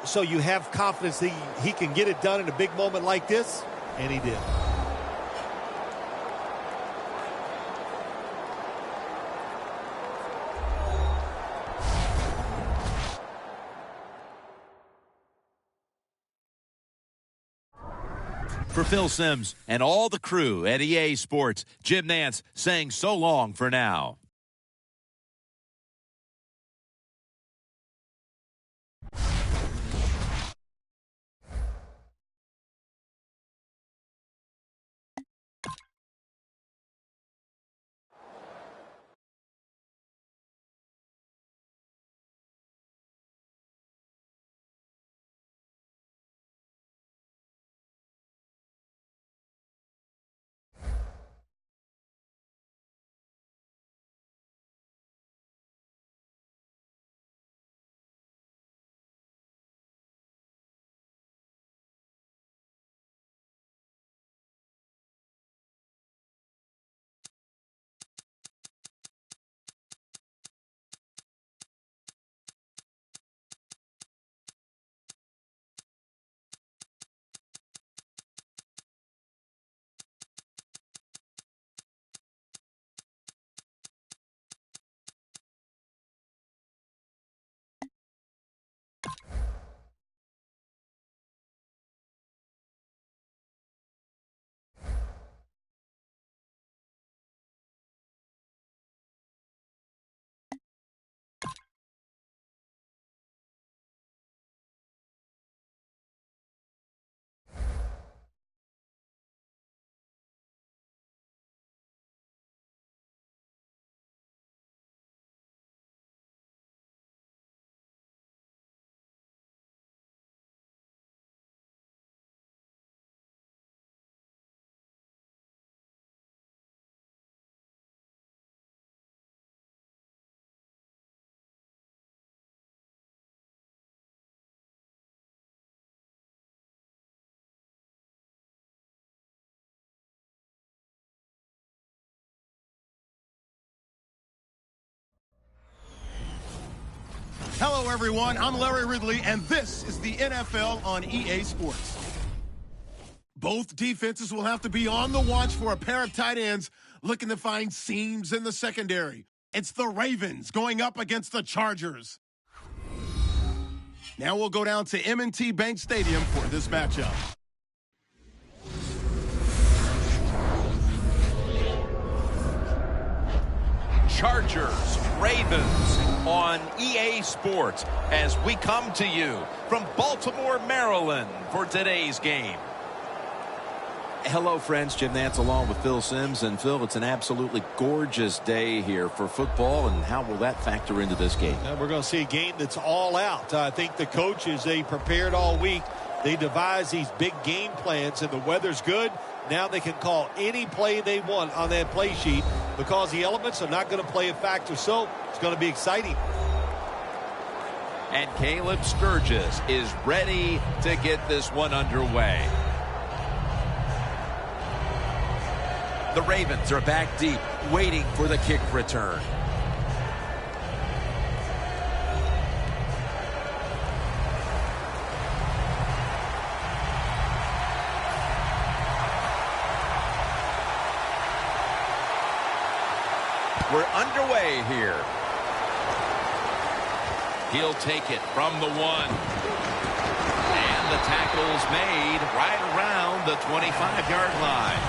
Speaker 4: So you have confidence that he can get it done in a big moment like this, and he did.
Speaker 3: For Phil Simms and all the crew at EA Sports, Jim Nantz saying so long for now.
Speaker 1: Hello, everyone. I'm Larry Ridley, and this is the NFL on EA Sports. Both defenses will have to be on the watch for a pair of tight ends looking to find seams in the secondary. It's the Ravens going up against the Chargers. Now we'll go down to M&T Bank Stadium for this matchup.
Speaker 3: Chargers, Ravens on EA Sports as we come to you from Baltimore, Maryland for today's game.
Speaker 6: Hello, friends. Jim Nantz along with Phil Simms. And, Phil, it's an absolutely gorgeous day here for football. And how will that factor into this game?
Speaker 4: We're going to see a game that's all out. I think the coaches, they prepared all week. They devised these big game plans, and the weather's good. Now they can call any play they want on that play sheet because the elements are not going to play a factor. So it's going to be exciting.
Speaker 3: And Caleb Sturgis is ready to get this one underway. The Ravens are back deep, waiting for the kick return. We're underway here. He'll take it from the 1. And the tackle's made right around the 25-yard line.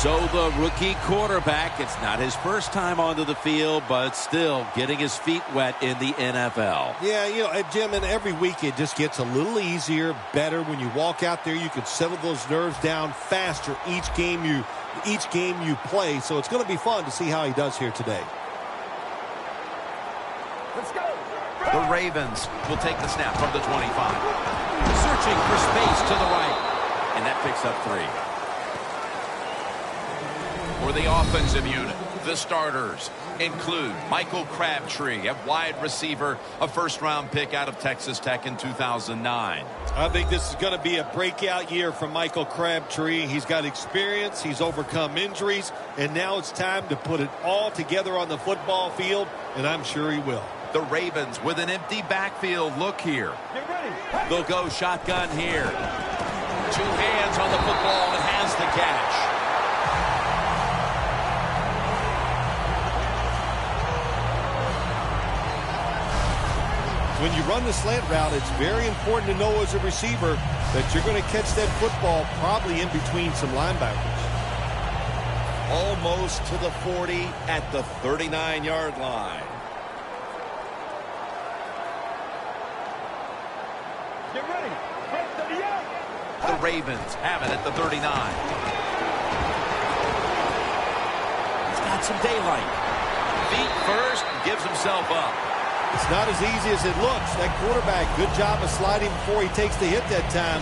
Speaker 3: So the rookie quarterback, it's not his first time onto the field, but still getting his feet wet in the NFL.
Speaker 4: Yeah, you know, Jim, and every week it just gets a little easier, better. When you walk out there, you can settle those nerves down faster each game you play. So it's going to be fun to see how he does here today.
Speaker 2: Let's go.
Speaker 3: The Ravens will take the snap from the 25. Searching for space to the right. And that picks up 3. For the offensive unit, the starters include Michael Crabtree at wide receiver, a first-round pick out of Texas Tech in 2009.
Speaker 4: I think this is going to be a breakout year for Michael Crabtree. He's got experience, he's overcome injuries, and now it's time to put it all together on the football field, and I'm sure he will.
Speaker 3: The Ravens with an empty backfield look here.
Speaker 5: Get ready.
Speaker 3: They'll go shotgun here. 2 hands on the football and has the catch.
Speaker 4: When you run the slant route, it's very important to know as a receiver that you're going to catch that football probably in between some linebackers.
Speaker 6: Almost to the 40 at the 39-yard line.
Speaker 5: Get ready.
Speaker 3: The Ravens have it at the 39. He's got some daylight. Feet first, gives himself up.
Speaker 4: It's not as easy as it looks. That quarterback, good job of sliding before he takes the hit that time.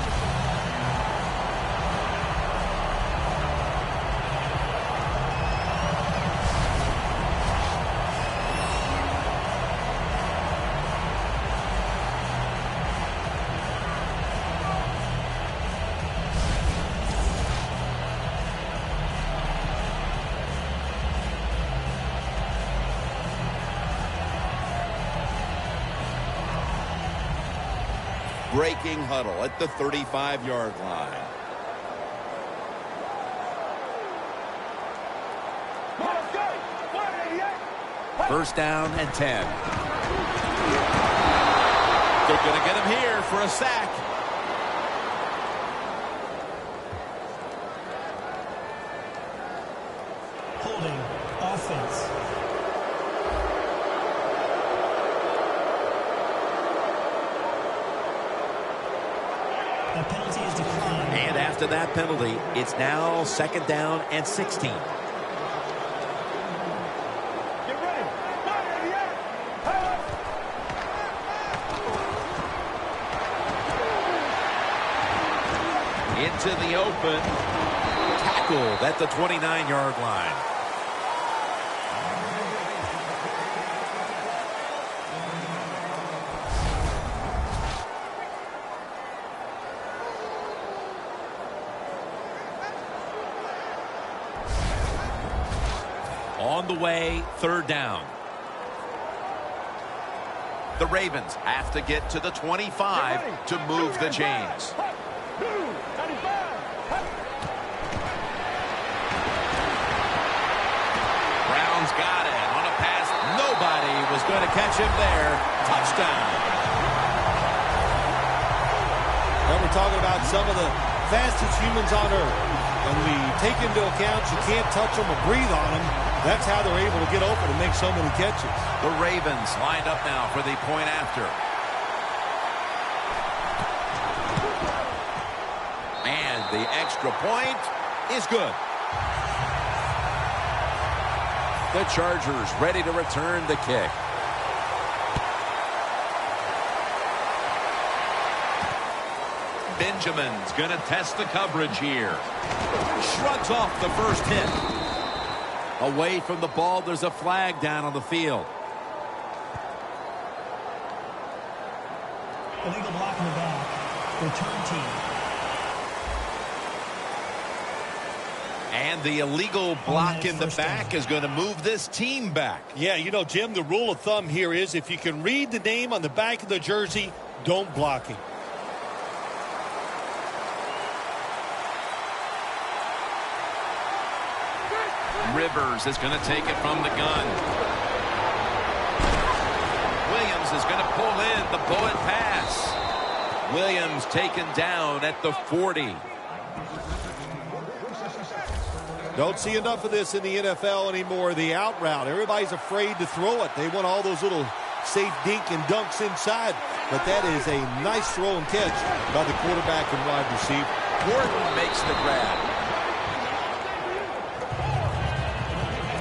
Speaker 6: Breaking huddle at the 35-yard line.
Speaker 3: First down and 10. They're going to get him here for a sack.
Speaker 5: Holding. Offense. The penalty is declined.
Speaker 3: And after that penalty, it's now 2nd down and 16.
Speaker 5: Get ready.
Speaker 3: Into the open. Tackled at the 29-yard line. On the way, 3rd down. The Ravens have to get to the 25 to move the chains. Brown's got it on a pass. Nobody was going to catch him there. Touchdown.
Speaker 4: Now we're talking about some of the fastest humans on earth. When we take into account you can't touch them or breathe on them, that's how they're able to get open and make so many catches.
Speaker 3: The Ravens lined up now for the point after. And the extra point is good. The Chargers ready to return the kick. Benjamin's going to test the coverage here. Shrugs off the first hit. Away from the ball, there's a flag down on the field.
Speaker 5: Illegal block in the back. Return team.
Speaker 3: And the illegal block in the back is going to move this team back.
Speaker 4: Yeah, you know, Jim, the rule of thumb here is if you can read the name on the back of the jersey, don't block him.
Speaker 3: Rivers is going to take it from the gun. Williams is going to pull in the bullet pass. Williams taken down at the 40.
Speaker 4: Don't see enough of this in the NFL anymore. The out route. Everybody's afraid to throw it. They want all those little safe dink and dunks inside. But that is a nice throw and catch by the quarterback and wide receiver.
Speaker 6: Gordon makes the grab.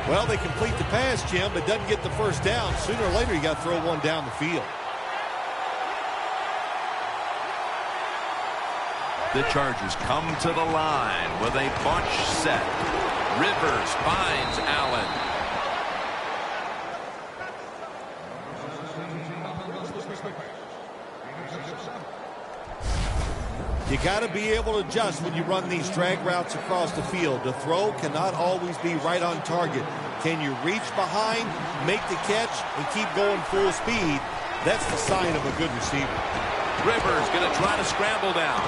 Speaker 4: Well, they complete the pass, Jim, but doesn't get the first down. Sooner or later, you got to throw one down the field.
Speaker 3: The Chargers come to the line with a bunch set. Rivers finds Allen.
Speaker 4: You got to be able to adjust when you run these drag routes across the field. The throw cannot always be right on target. Can you reach behind, make the catch, and keep going full speed? That's the sign of a good receiver.
Speaker 3: Rivers going to try to scramble down.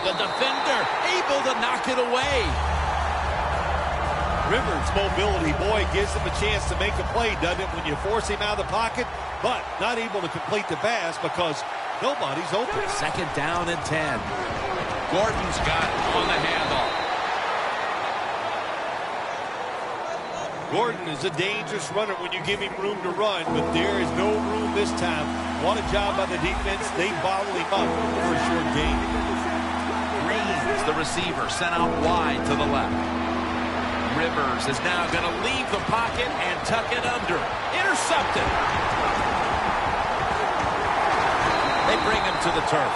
Speaker 3: The defender able to knock it away.
Speaker 4: Rivers' mobility, boy, gives him a chance to make a play, doesn't it, when you force him out of the pocket, but not able to complete the pass because nobody's open.
Speaker 3: Second down and 10. Gordon's got on the handoff.
Speaker 4: Gordon is a dangerous runner when you give him room to run, but there is no room this time. What a job by the defense. They bottle him up for a short gain.
Speaker 3: Green's the receiver, sent out wide to the left. Rivers is now going to leave the pocket and tuck it under. Intercepted. They bring him to the turf.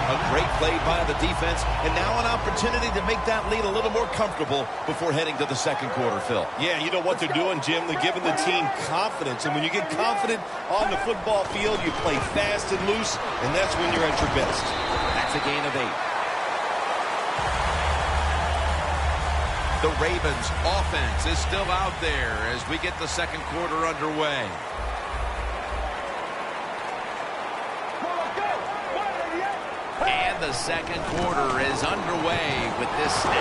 Speaker 2: A great play by the defense, and now an opportunity to make that lead a little more comfortable before heading to the second quarter, Phil.
Speaker 4: Yeah, you know what they're doing, Jim? They're giving the team confidence, and when you get confident on the football field, you play fast and loose, and that's when you're at your best.
Speaker 3: That's a gain of 8. The Ravens' offense is still out there as we get the second quarter underway. And the second quarter is underway with this snap.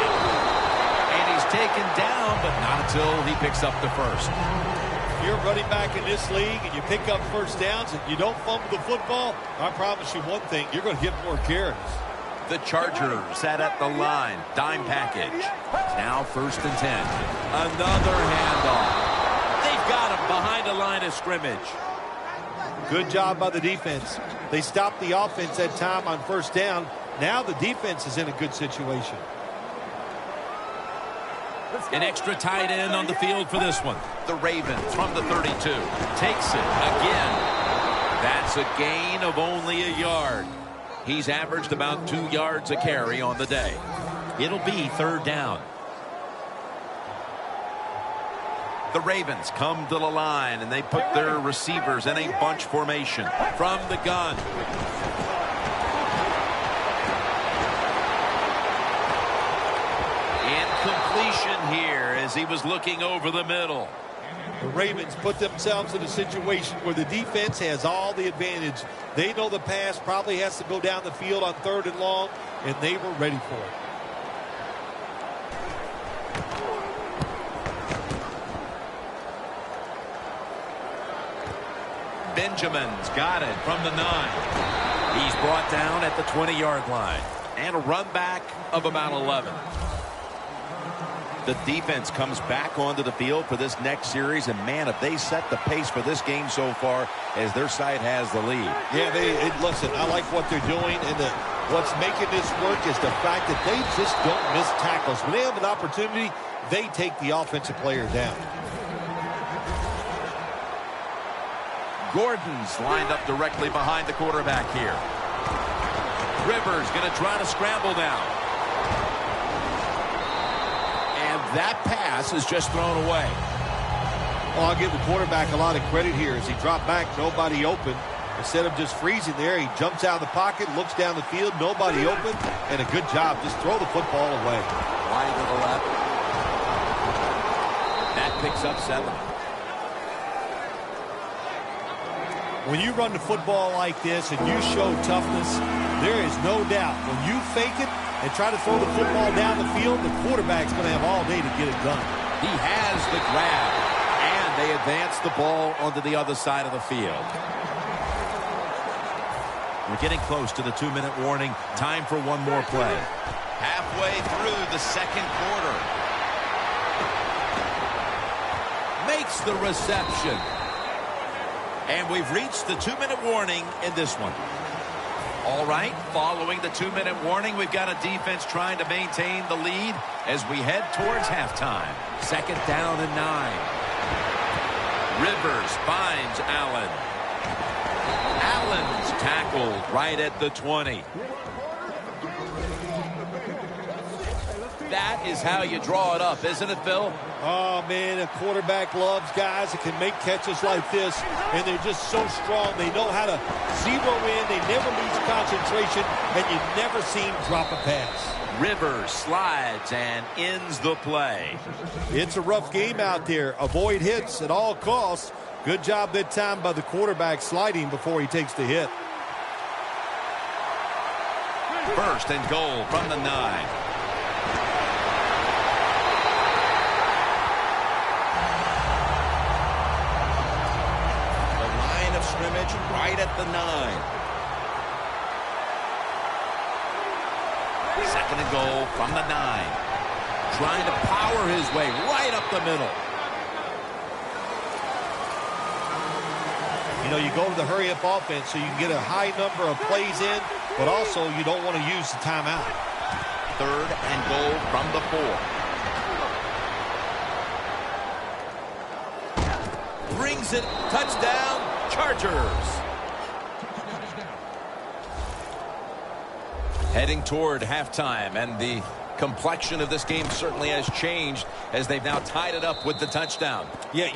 Speaker 3: And he's taken down, but not until he picks up the first.
Speaker 4: If you're running back in this league and you pick up first downs and you don't fumble the football, I promise you one thing, you're going to get more carries.
Speaker 3: The Chargers set at the line. Dime package. Now first and 10. Another handoff. They've got him behind the line of scrimmage.
Speaker 4: Good job by the defense. They stopped the offense that time on first down. Now the defense is in a good situation.
Speaker 3: An extra tight end on the field for this one. The Ravens from the 32. Takes it again. That's a gain of only a yard. He's averaged about 2 yards a carry on the day. It'll be third down. The Ravens come to the line, and they put their receivers in a bunch formation from the gun. Incompletion here as he was looking over the middle.
Speaker 4: The Ravens put themselves in a situation where the defense has all the advantage. They know the pass probably has to go down the field on third and long, and they were ready for it.
Speaker 3: Benjamin's got it from the 9. He's brought down at the 20-yard line. And a run back of about 11.
Speaker 2: The defense comes back onto the field for this next series, and man, if they set the pace for this game so far, as their side has the lead.
Speaker 4: Yeah, listen, I like what they're doing, and what's making this work is the fact that they just don't miss tackles. When they have an opportunity, they take the offensive player down.
Speaker 3: Gordon's lined up directly behind the quarterback here. Rivers going to try to scramble down. And that pass is just thrown away.
Speaker 4: Well, I'll give the quarterback a lot of credit here. As he dropped back, nobody open. Instead of just freezing there, he jumps out of the pocket, looks down the field, nobody open, and a good job. Just throw the football away.
Speaker 3: Wide to the left. That picks up 7.
Speaker 4: When you run the football like this and you show toughness, there is no doubt. When you fake it and try to throw the football down the field, the quarterback's going to have all day to get it done.
Speaker 3: He has the grab, and they advance the ball onto the other side of the field. We're getting close to the 2-minute warning. Time for one more play.
Speaker 2: Halfway through the second quarter.
Speaker 3: Makes the reception. And we've reached the 2-minute warning in this one. All right, following the 2-minute warning, we've got a defense trying to maintain the lead as we head towards halftime. 2nd down and 9. Rivers finds Allen. Allen's tackled right at the 20. That is how you draw it up, isn't it, Phil?
Speaker 4: Oh, man, a quarterback loves guys that can make catches like this, and they're just so strong. They know how to zero in. They never lose concentration, and you never see them drop a pass.
Speaker 3: Rivers slides and ends the play.
Speaker 4: It's a rough game out there. Avoid hits at all costs. Good job that time by the quarterback sliding before he takes the hit.
Speaker 3: 1st and goal from the 9.
Speaker 2: Scrimmage right at the 9.
Speaker 3: 2nd and goal from the 9. Trying to power his way right up the middle.
Speaker 4: You know, you go to the hurry-up offense so you can get a high number of plays in, but also you don't want to use the timeout.
Speaker 2: 3rd and goal from the 4.
Speaker 3: Brings it. Touchdown. Chargers. Heading toward halftime, and the complexion of this game certainly has changed as they've now tied it up with the touchdown.
Speaker 4: Yeah,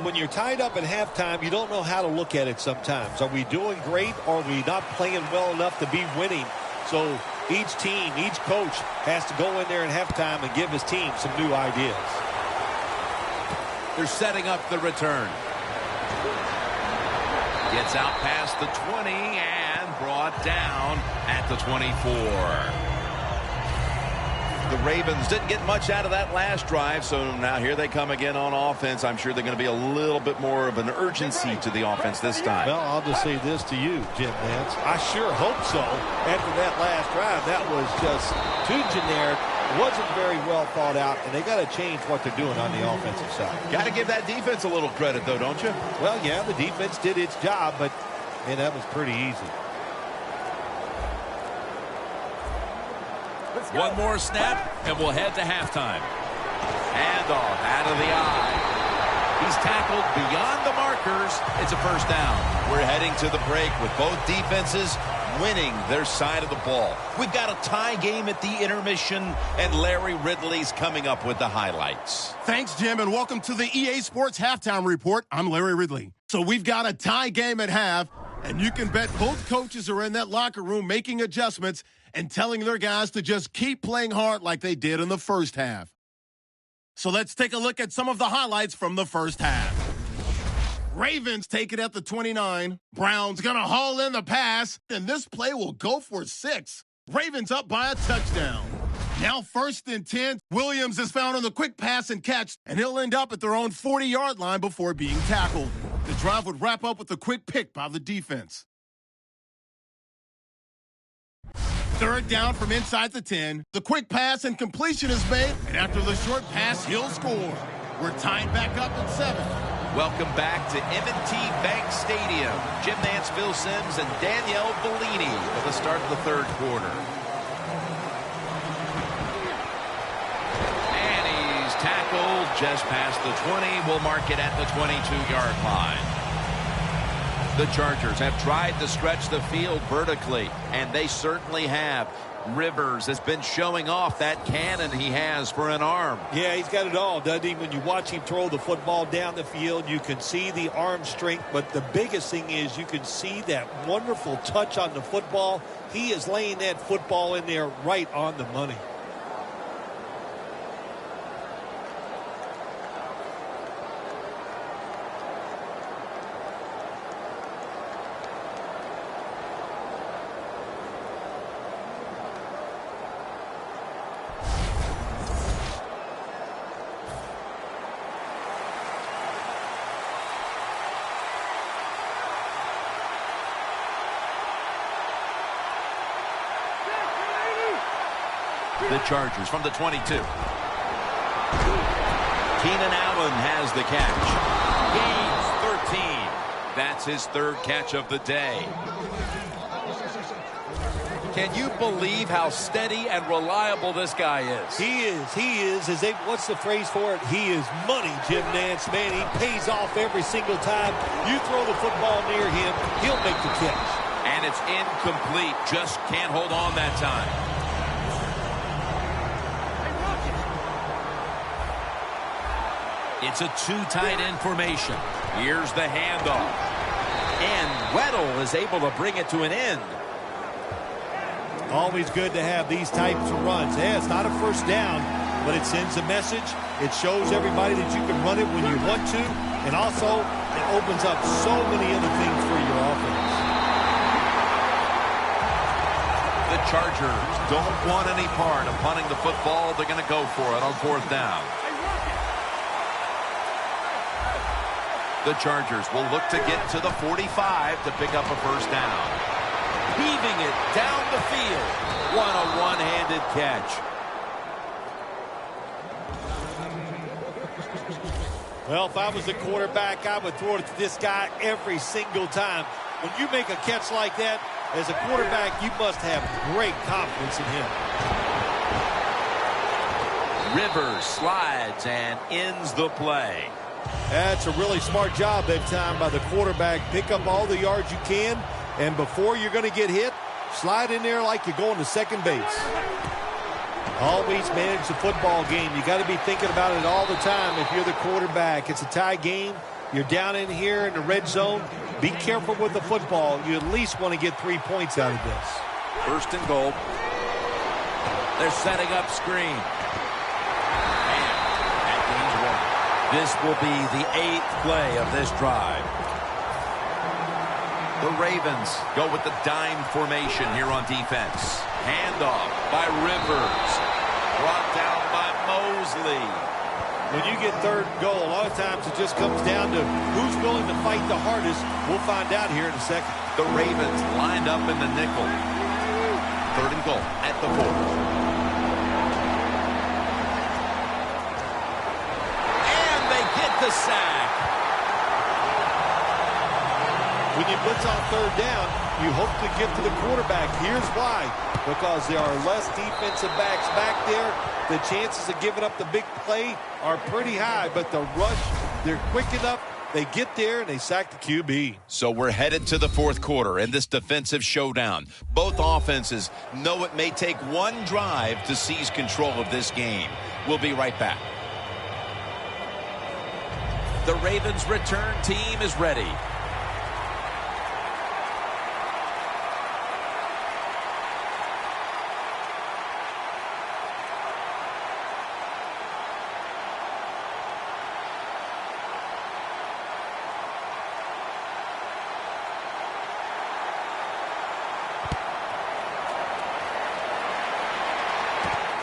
Speaker 4: when you're tied up at halftime, you don't know how to look at it sometimes. Are we doing great, or are we not playing well enough to be winning? So each team, each coach has to go in there at halftime and give his team some new ideas.
Speaker 3: They're setting up the return. Gets out past the 20 and brought down at the 24.
Speaker 2: The Ravens didn't get much out of that last drive, so now here they come again on offense. I'm sure they're going to be a little bit more of an urgency to the offense this time.
Speaker 4: Well, I'll just say this to you, Jim Nance. I sure hope so. After that last drive, that was just too generic. Wasn't very well thought out, and they got to change what they're doing on the offensive side.
Speaker 2: Got to give that defense a little credit, though, don't you?
Speaker 4: Well, yeah, the defense did its job, but, man, that was pretty easy.
Speaker 3: One more snap, and we'll head to halftime. Handoff out of the eye. He's tackled beyond the markers. It's a 1st down.
Speaker 2: We're heading to the break with both defenses winning their side of the ball. We've got a tie game at the intermission, and Larry Ridley's coming up with the highlights.
Speaker 1: Thanks, Jim, and welcome to the EA Sports Halftime Report. I'm Larry Ridley. So we've got a tie game at half, and you can bet both coaches are in that locker room making adjustments and telling their guys to just keep playing hard like they did in the first half. So let's take a look at some of the highlights from the first half. Ravens take it at the 29. Browns going to haul in the pass, and this play will go for 6. Ravens up by a touchdown. Now 1st and 10. Williams is found on the quick pass and catch, and he'll end up at their own 40-yard line before being tackled. The drive would wrap up with a quick pick by the defense. 3rd down from inside the 10. The quick pass and completion is made, and after the short pass, he'll score. We're tied back up at 7.
Speaker 2: Welcome back to M&T Bank Stadium. Jim Nance, Phil Simms, and Danielle Bellini for the start of the 3rd quarter.
Speaker 3: And he's tackled just past the 20. We'll mark it at the 22-yard line. The Chargers have tried to stretch the field vertically, and they certainly have. Rivers has been showing off that cannon he has for an arm.
Speaker 4: Yeah, he's got it all, doesn't he? When you watch him throw the football down the field, you can see the arm strength, but the biggest thing is you can see that wonderful touch on the football. He is laying that football in there right on the money.
Speaker 3: the Chargers from the 22. Keenan Allen has the catch. Gains 13. That's his third catch of the day. Can you believe how steady and reliable this guy is?
Speaker 4: He is. What's the phrase for it? He is money, Jim Nance. Man, he pays off every single time. You throw the football near him, he'll make the catch.
Speaker 3: And it's incomplete. Just can't hold on that time. It's a two tight end formation. Here's the handoff. And Weddle is able to bring it to an end.
Speaker 4: Always good to have these types of runs. Yeah, it's not a first down, but it sends a message. It shows everybody that you can run it when you want to. And also, it opens up so many other things for your offense.
Speaker 3: The Chargers don't want any part of punting the football. They're going to go for it on fourth down. The Chargers will look to get to the 45 to pick up a first down. Heaving it down the field. What a one-handed catch.
Speaker 4: Well, if I was the quarterback, I would throw it to this guy every single time. When you make a catch like that, as a quarterback, you must have great confidence in him.
Speaker 3: Rivers slides and ends the play.
Speaker 4: That's a really smart job that time by the quarterback. Pick up all the yards you can, and before you're going to get hit, slide in there like you're going to second base. Always manage the football game. You got to be thinking about it all the time if you're the quarterback. It's a tie game. You're down in here in the red zone. Be careful with the football. You at least want to get 3 points out of this.
Speaker 3: First and goal. They're setting up screen. And that gains one. This will be the 8th play of this drive. The Ravens go with the dime formation here on defense. Handoff by Rivers. Brought down by Mosley.
Speaker 4: When you get third and goal, a lot of times it just comes down to who's willing to fight the hardest. We'll find out here in a second.
Speaker 3: The Ravens lined up in the nickel. Third and goal at the 4. And they get the sack.
Speaker 4: When you blitz on third down, you hope to get to the quarterback. Here's why. Because there are less defensive backs back there. The chances of giving up the big play are pretty high. But the rush, they're quick enough. They get there and they sack the QB.
Speaker 2: So we're headed to the fourth quarter in this defensive showdown. Both offenses know it may take one drive to seize control of this game. We'll be right back.
Speaker 3: The Ravens return team is ready.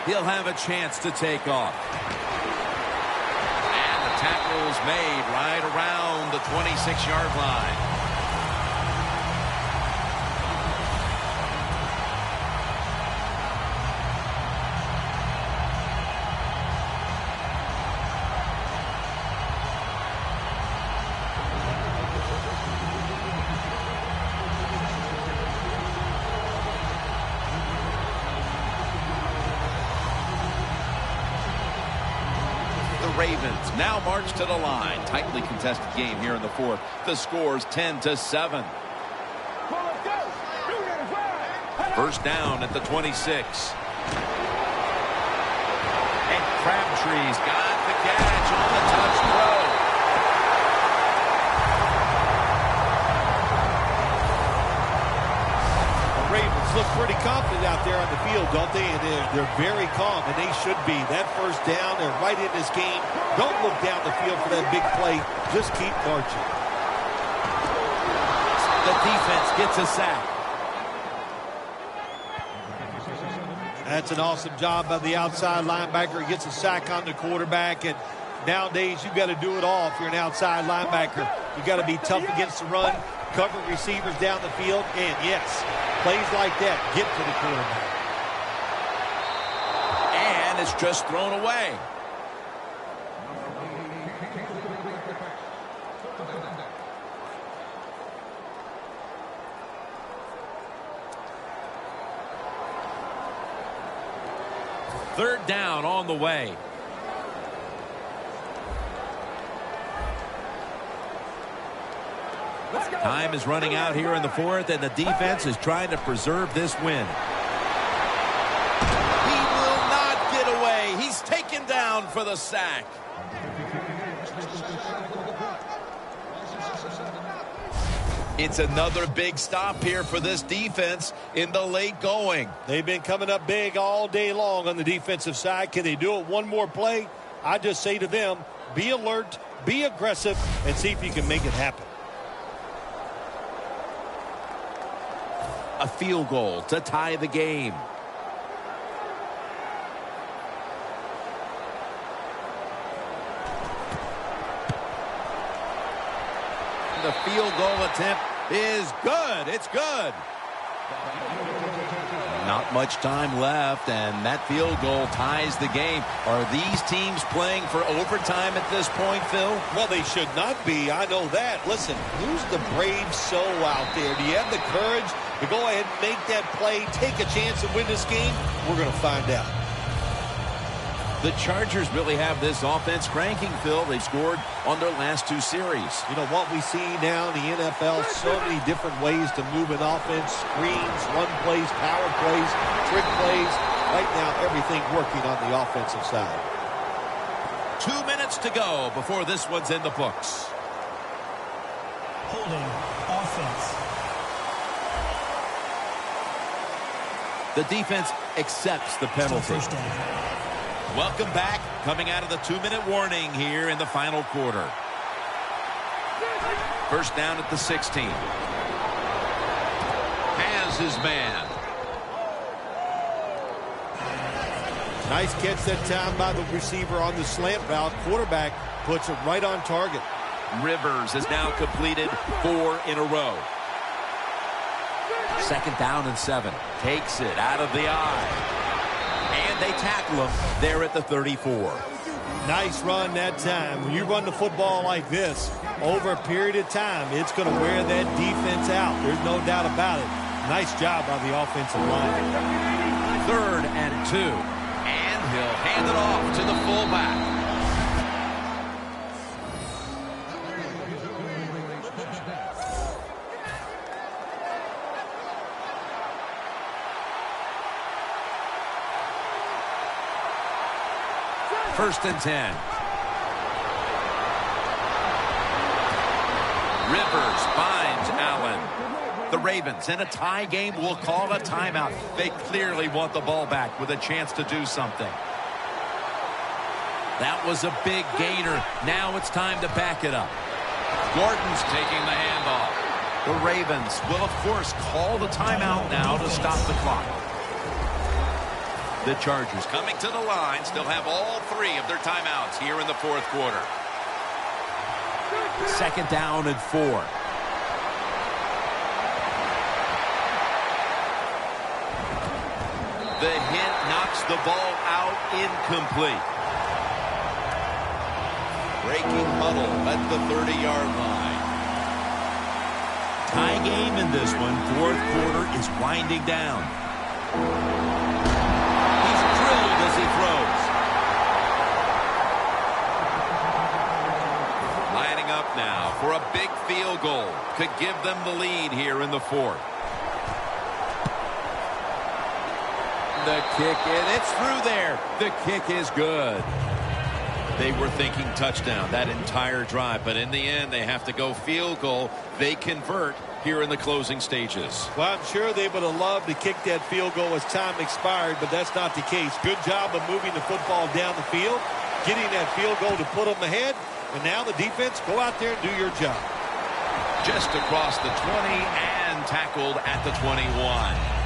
Speaker 3: He'll have a chance to take off. And the tackle's made right around the 26-yard line.
Speaker 2: Ravens now march to the line. Tightly contested game here in the fourth. The score's 10-7. First down at the 26. And Crabtree's got the catch on the touch throw.
Speaker 4: The Ravens look pretty confident out there on the field, don't they? And they're very calm, and they should be. That first down, they're right in this game. Don't look down the field for that big play. Just keep marching.
Speaker 3: The defense gets a sack.
Speaker 4: That's an awesome job by the outside linebacker. He gets a sack on the quarterback, and nowadays you've got to do it all if you're an outside linebacker. You've got to be tough against the run, cover receivers down the field, and yes, plays like that get to the quarterback.
Speaker 2: it's just thrown away.
Speaker 3: Third down on the way. Time is running out here in the fourth, and the defense is trying to preserve this win.
Speaker 2: He will not get away. He's taken down for the sack. It's another big stop here for this defense in the late going.
Speaker 4: They've been coming up big all day long on the defensive side. Can they do it one more play? I just say to them, be alert, be aggressive, and see if you can make it happen.
Speaker 3: A field goal to tie the game. The field goal attempt is good. It's good. Not much time left, and that field goal ties the game. Are these teams playing for overtime at this point, Phil?
Speaker 4: Well, they should not be. I know that. Listen, who's the brave soul out there? Do you have the courage to go ahead and make that play, take a chance and win this game? We're going to find out.
Speaker 3: The Chargers really have this offense cranking, Phil. They've scored on their last two series.
Speaker 4: You know what we see now in the NFL, so many different ways to move an offense, screens, run plays, power plays, trick plays. Right now, everything working on the offensive side.
Speaker 3: 2 minutes to go before this one's in the books.
Speaker 5: Holding offense.
Speaker 3: The defense accepts the penalty.
Speaker 5: First down.
Speaker 3: Welcome back. Coming out of the 2-minute warning here in the final quarter. First down at the 16. Has his man.
Speaker 4: Nice catch that time by the receiver on the slant route. Quarterback puts it right on target.
Speaker 3: Rivers has now completed 4 in a row. Second down and 7. Takes it out of the eye. And they tackle him there at the 34.
Speaker 4: Nice run that time. When you run the football like this, over a period of time, it's going to wear that defense out. There's no doubt about it. Nice job by the offensive line.
Speaker 3: 3rd and 2. And he'll hand it off to the fullback. First and 10. Rivers finds Allen. The Ravens in a tie game will call a timeout. They clearly want the ball back with a chance to do something. That was a big gainer. Now it's time to back it up. Gordon's taking the handoff. The Ravens will, of course, call the timeout now to stop the clock. The Chargers coming to the line, still have all 3 of their timeouts here in the fourth quarter. Second down and 4. The hit knocks the ball out incomplete. Breaking huddle at the 30-yard line. Tie game in this one. Fourth quarter is winding down. As he throws. Lining up now for a big field goal to give them the lead here in the fourth. The kick, and it's through there. The kick is good. They were thinking touchdown that entire drive, but in the end, they have to go field goal. They convert here in the closing stages.
Speaker 4: Well, I'm sure they would have loved to kick that field goal as time expired, but that's not the case. Good job of moving the football down the field, getting that field goal to put them ahead, and now the defense, go out there and do your job.
Speaker 3: Just across the 20 and tackled at the 21.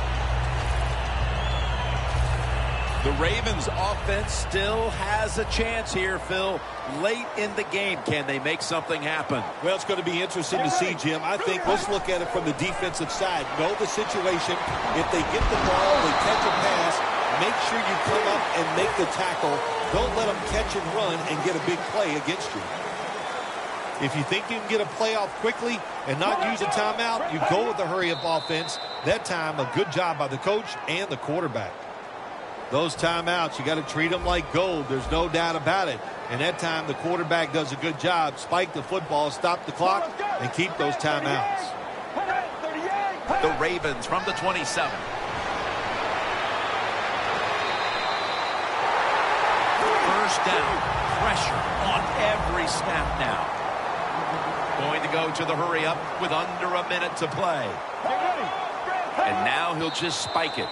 Speaker 3: The Ravens offense still has a chance here, Phil. Late in the game, can they make something happen?
Speaker 4: Well, it's going to be interesting to see, Jim. I think let's look at it from the defensive side. Know the situation. If they get the ball, they catch a pass, make sure you come up and make the tackle. Don't let them catch and run and get a big play against you. If you think you can get a play off quickly and not use a timeout, you go with the hurry-up offense. That time, a good job by the coach and the quarterback. Those timeouts, you got to treat them like gold. There's no doubt about it. And that time, the quarterback does a good job. Spike the football, stop the clock, and keep those timeouts.
Speaker 3: The Ravens from the 27. First down. Pressure on every snap now. Going to go to the hurry-up with under a minute to play. And now he'll just spike it.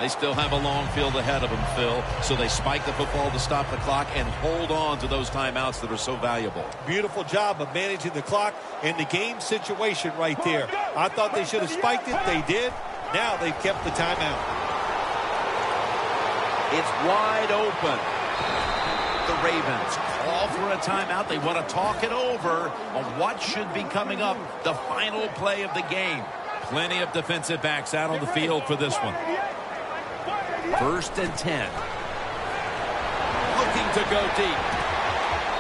Speaker 3: They still have a long field ahead of them, Phil. So they spike the football to stop the clock and hold on to those timeouts that are so valuable.
Speaker 4: Beautiful job of managing the clock and the game situation right there. I thought they should have spiked it. They did. Now they've kept the timeout.
Speaker 3: It's wide open. The Ravens call for a timeout. They want to talk it over on what should be coming up, the final play of the game. Plenty of defensive backs out on the field for this one. 1st and 10. Looking to go deep.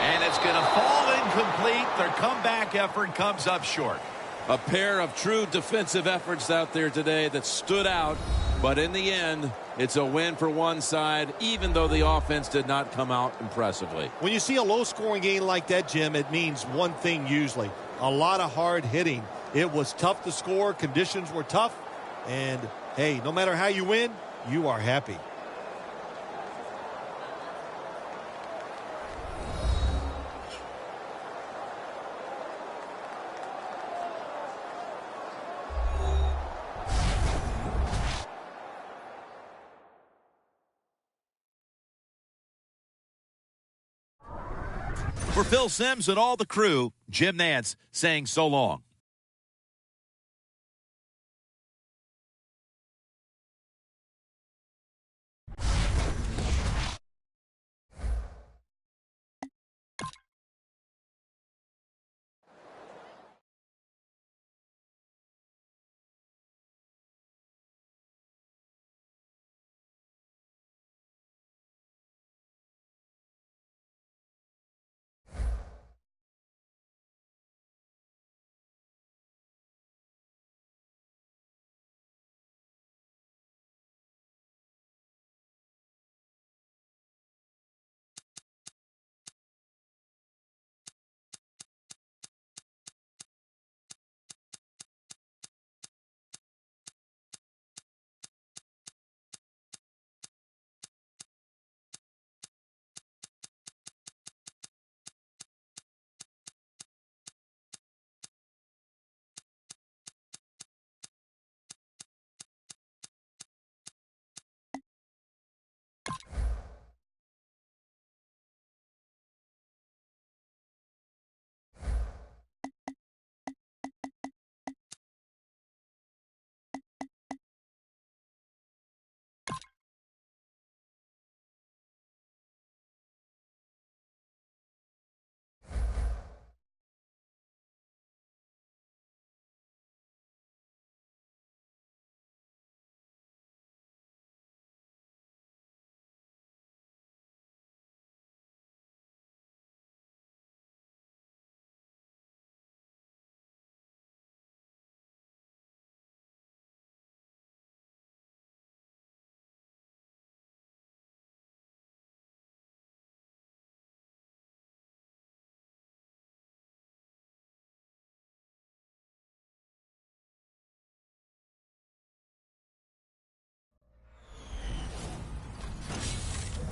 Speaker 3: And it's going to fall incomplete. Their comeback effort comes up short.
Speaker 6: A pair of true defensive efforts out there today that stood out. But in the end, it's a win for one side, even though the offense did not come out impressively.
Speaker 4: When you see a low-scoring game like that, Jim, it means one thing usually. A lot of hard hitting. It was tough to score. Conditions were tough. And, hey, no matter how you win, you are happy.
Speaker 3: For Phil Simms and all the crew, Jim Nantz saying so long.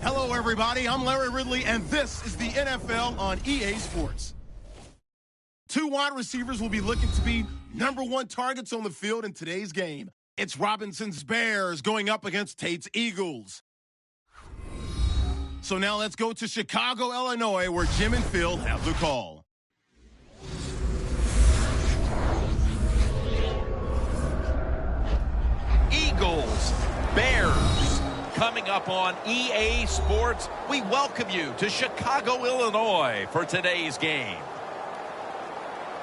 Speaker 1: Hello, everybody. I'm Larry Ridley, and this is the NFL on EA Sports. 2 wide receivers will be looking to be #1 targets on the field in today's game. It's Robinson's Bears going up against Tate's Eagles. So now let's go to Chicago, Illinois, where Jim and Phil have the call.
Speaker 3: Eagles, Bears. Coming up on EA Sports, we welcome you to Chicago, Illinois for today's game.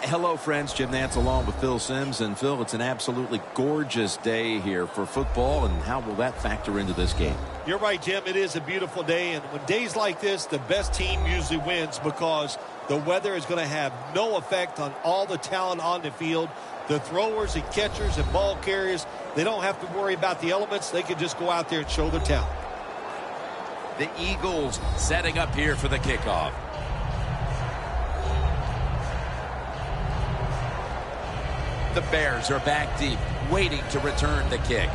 Speaker 6: Hello, friends. Jim Nantz along with Phil Simms. And, Phil, it's an absolutely gorgeous day here for football. And how will that factor into this game?
Speaker 4: You're right, Jim. It is a beautiful day. And when days like this, the best team usually wins because the weather is going to have no effect on all the talent on the field. The throwers and catchers and ball carriers, they don't have to worry about the elements. They can just go out there and show their talent.
Speaker 6: The Eagles setting up here for the kickoff. The Bears are back deep, waiting to return the kick.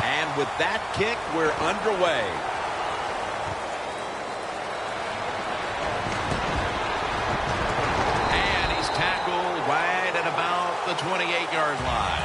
Speaker 6: And with that kick, we're underway. And he's tackled right at about the 28-yard line.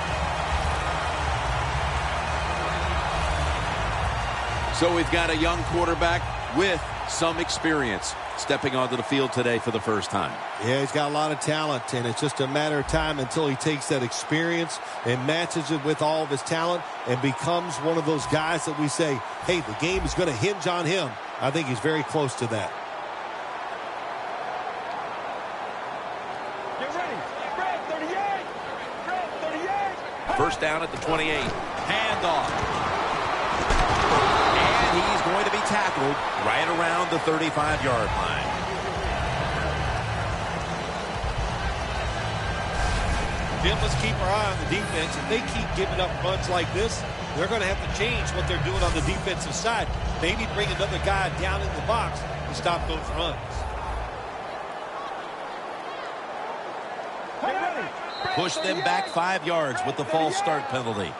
Speaker 6: So we've got a young quarterback with some experience stepping onto the field today for the first time.
Speaker 4: Yeah, he's got a lot of talent, and it's just a matter of time until he takes that experience and matches it with all of his talent and becomes one of those guys that we say, hey, the game is going to hinge on him. I think he's very close to that.
Speaker 5: Get ready. Red 38. Red 38.
Speaker 6: First down at the 28. Handoff. And he's going to be tackled right around the 35-yard line.
Speaker 4: Jim, let's keep our eye on the defense. If they keep giving up runs like this, they're going to have to change what they're doing on the defensive side. Maybe bring another guy down in the box to stop those runs.
Speaker 6: Push them back 5 yards with the false start penalty.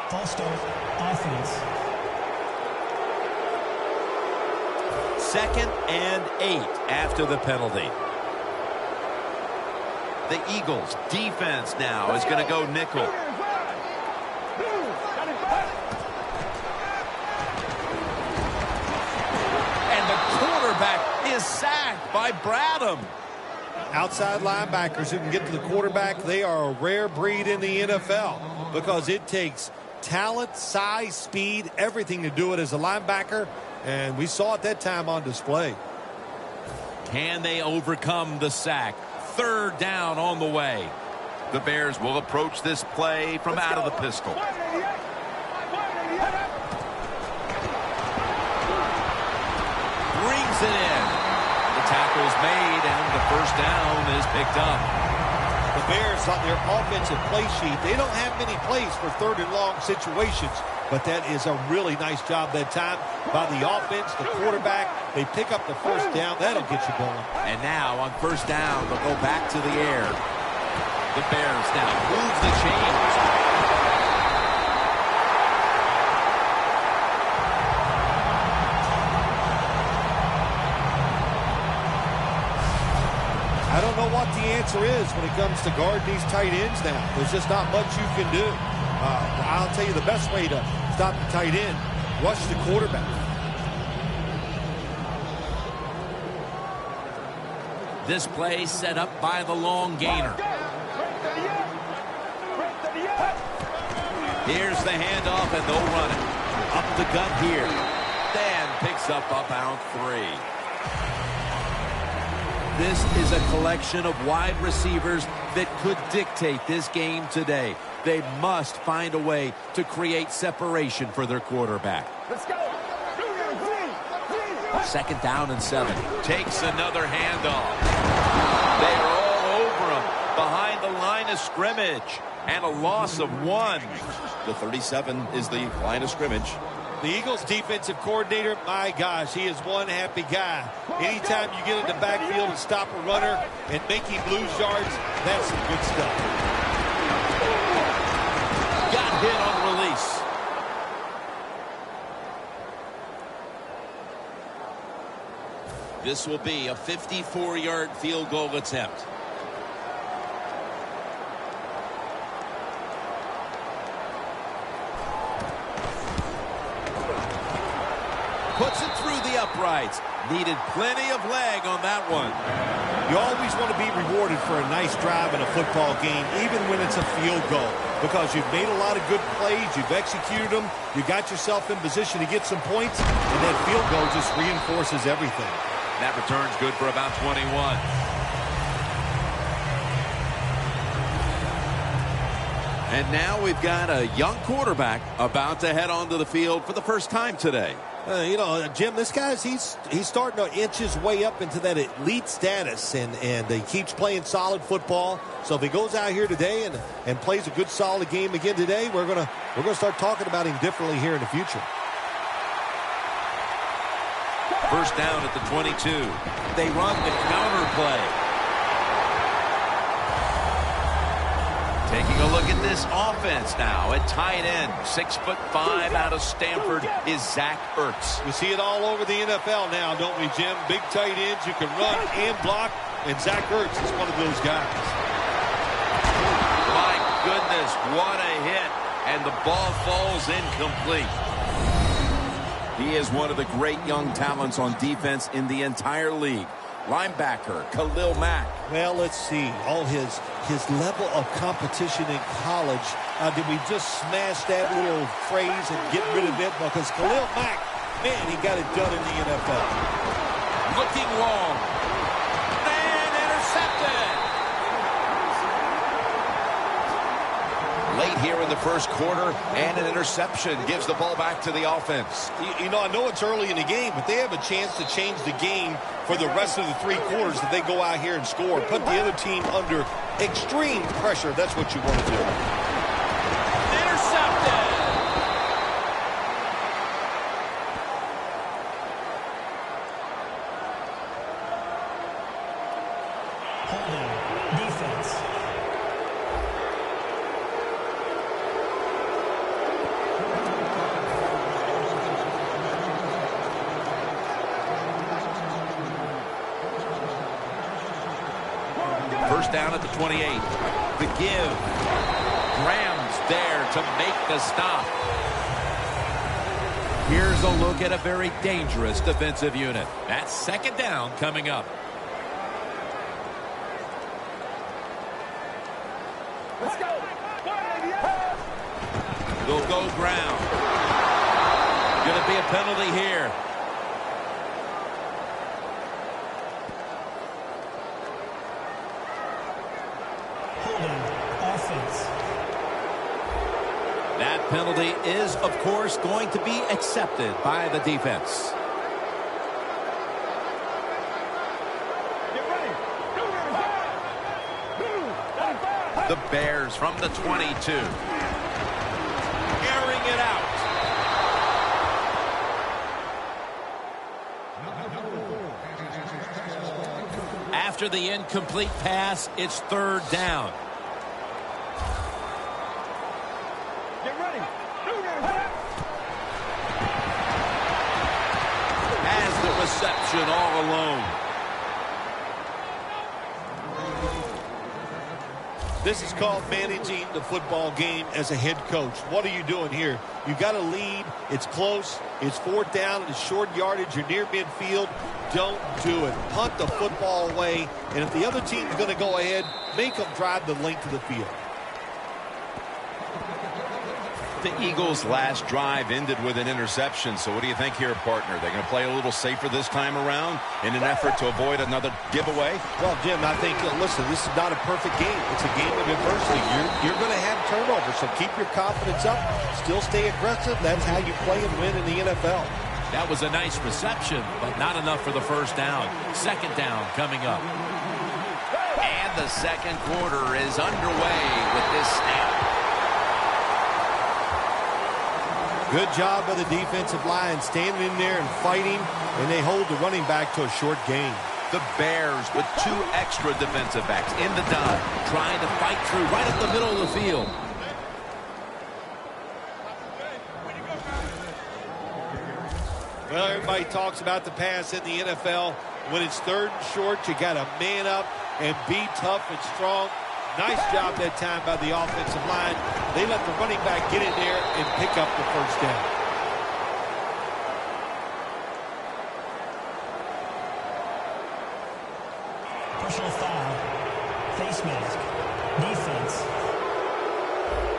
Speaker 5: False start, offense.
Speaker 6: 2nd and 8 after the penalty. The Eagles defense now is going to go nickel. And the quarterback is sacked by Bradham.
Speaker 4: Outside linebackers who can get to the quarterback, they are a rare breed in the NFL because it takes talent, size, speed, everything to do it as a linebacker, and we saw it that time on display.
Speaker 6: Can they overcome the sack? 3rd down on the way. The Bears will approach this play from out of the pistol. Brings it in. The tackle's made, and the first down is picked up.
Speaker 4: The Bears on their offensive play sheet, they don't have many plays for 3rd and long situations, but that is a really nice job that time by the offense, the quarterback. They pick up the first down. That'll get you going.
Speaker 6: And now on 1st down, they'll go back to the air. The Bears now move the chains.
Speaker 4: I don't know what the answer is when it comes to guarding these tight ends now. There's just not much you can do. I'll tell you the best way to stop the tight end, rush the quarterback.
Speaker 6: This play set up by the long gainer. Here's the handoff, and they'll run it. Up the gut here. Dan picks up about 3. This is a collection of wide receivers that could dictate this game today. They must find a way to create separation for their quarterback.
Speaker 5: Let's go.
Speaker 6: 2nd down and 7. Takes another handoff. They are all over him behind the line of scrimmage. And a loss of 1.
Speaker 2: The 37 is the line of scrimmage.
Speaker 4: The Eagles defensive coordinator, my gosh, he is one happy guy. Anytime you get in the backfield and stop a runner and make him lose yards, that's some good stuff.
Speaker 6: Got hit on the release. This will be a 54-yard field goal attempt. Puts it through the uprights. teammates. Needed plenty of leg on that one.
Speaker 4: You always want to be rewarded for a nice drive in a football game, even when it's a field goal, because you've made a lot of good plays, you've executed them, you got yourself in position to get some points, and that field goal just reinforces everything.
Speaker 3: That return's good for about 21.
Speaker 6: And now we've got a young quarterback about to head onto the field for the first time today.
Speaker 4: Jim, this guy's he's starting to inch his way up into that elite status, and he keeps playing solid football. So if he goes out here today and plays a good solid game again today, we're gonna start talking about him differently here in the future.
Speaker 3: First down at the 22. They run the counter play. Taking a look at this offense now at tight end. 6'5" out of Stanford is Zach Ertz.
Speaker 4: We see it all over the NFL now, don't we, Jim? Big tight ends, you can run and block, and Zach Ertz is one of those guys.
Speaker 3: My goodness, what a hit. And the ball falls incomplete.
Speaker 6: He is one of the great young talents on defense in the entire league. Linebacker Khalil Mack.
Speaker 4: Well, let's see. All his level of competition in college. Did we just smash that little phrase and get rid of it? Because Khalil Mack, man, he got it done in the NFL.
Speaker 3: Looking long. And intercepted.
Speaker 2: Late here in the first quarter, and an interception gives the ball back to the offense.
Speaker 4: I know it's early in the game, but they have a chance to change the game for the rest of the 3 quarters if they go out here and score. Put the other team under extreme pressure. That's what you want to do.
Speaker 3: Intercepted.
Speaker 7: Defense.
Speaker 3: First down at the 28. The give. Graham's there to make the stop.
Speaker 6: Here's a look at a very dangerous defensive unit. That's second down coming up.
Speaker 5: Let's go.
Speaker 3: They'll go Graham. Going to be a penalty here. That penalty is, of course, going to be accepted by the defense. The Bears from the 22. Airing it out. After the incomplete pass, it's third down. Has the reception all alone.
Speaker 4: This is called managing the football game as a head coach. What are you doing here? You got a lead. It's close. It's fourth down. It's short yardage. You're near midfield. Don't do it. Punt the football away. And if the other team's going to go ahead, make them drive the length of the field.
Speaker 2: The Eagles' last drive ended with an interception. So what do you think here, partner? They're going to play a little safer this time around in an effort to avoid another giveaway?
Speaker 4: Well, Jim, I think, listen, this is not a perfect game. It's a game of adversity. You're going to have turnovers, so keep your confidence up. Still stay aggressive. That's how you play and win in the NFL.
Speaker 6: That was a nice reception, but not enough for the first down. Second down coming up.
Speaker 3: And the second quarter is underway with this snap.
Speaker 4: Good job by the defensive line standing in there and fighting, and they hold the running back to a short gain.
Speaker 3: The Bears with 2 extra defensive backs in the dive, trying to fight through right up the middle of the field.
Speaker 4: Well, everybody talks about the pass in the NFL. When it's third and short, you got to man up and be tough and strong. Nice job that time by the offensive line. They let the running back get in there and pick up the first down.
Speaker 7: Personal foul. Face mask. Defense.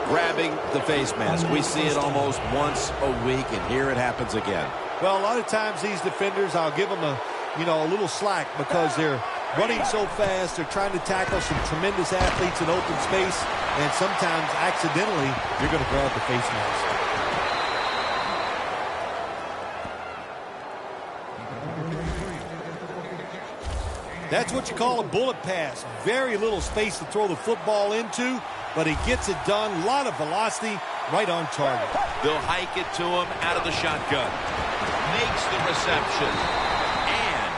Speaker 6: Grabbing the face mask. We see it almost once a week, and here it happens again.
Speaker 4: Well, a lot of times these defenders, I'll give them a little slack because they're running so fast. They're trying to tackle some tremendous athletes in open space, and sometimes accidentally you're going to grab the face mask. That's what you call a bullet pass. Very little space to throw the football into, but he gets it done. A lot of velocity, right on target.
Speaker 3: They'll hike it to him out of the shotgun. Makes the reception. And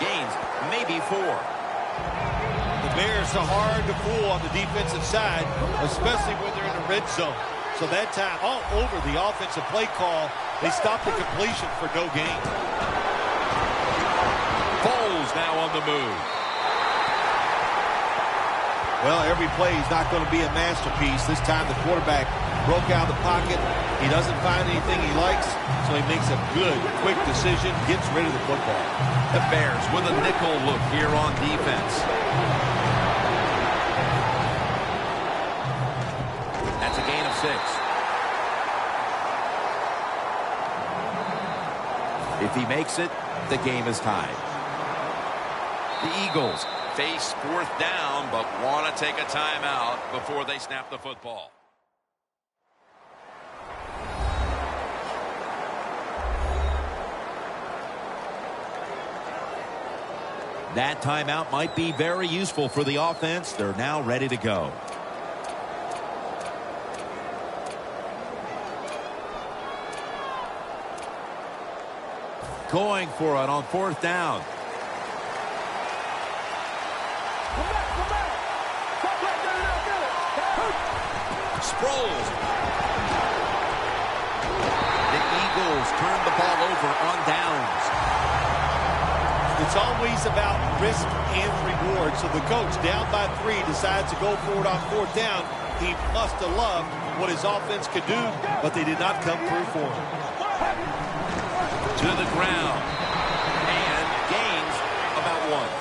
Speaker 3: gains maybe 4.
Speaker 4: The Bears are hard to fool on the defensive side, especially when they're in the red zone. So that time, all over the offensive play call, they stopped the completion for no gain.
Speaker 3: Foles now on the move.
Speaker 4: Well, every play is not going to be a masterpiece. This time the quarterback broke out of the pocket. He doesn't find anything he likes, so he makes a good, quick decision, gets rid of the football.
Speaker 3: The Bears with a nickel look here on defense. That's a gain of 6. If he makes it, the game is tied. The Eagles face 4th down, but want to take a timeout before they snap the football. That timeout might be very useful for the offense. They're now ready to go. Going for it on 4th down. Sproles. The Eagles turn the ball over on downs.
Speaker 4: It's always about risk and reward. So the coach, down by 3, decides to go for it on 4th down. He must have loved what his offense could do, but they did not come through for him.
Speaker 3: To the ground. And gains about 1.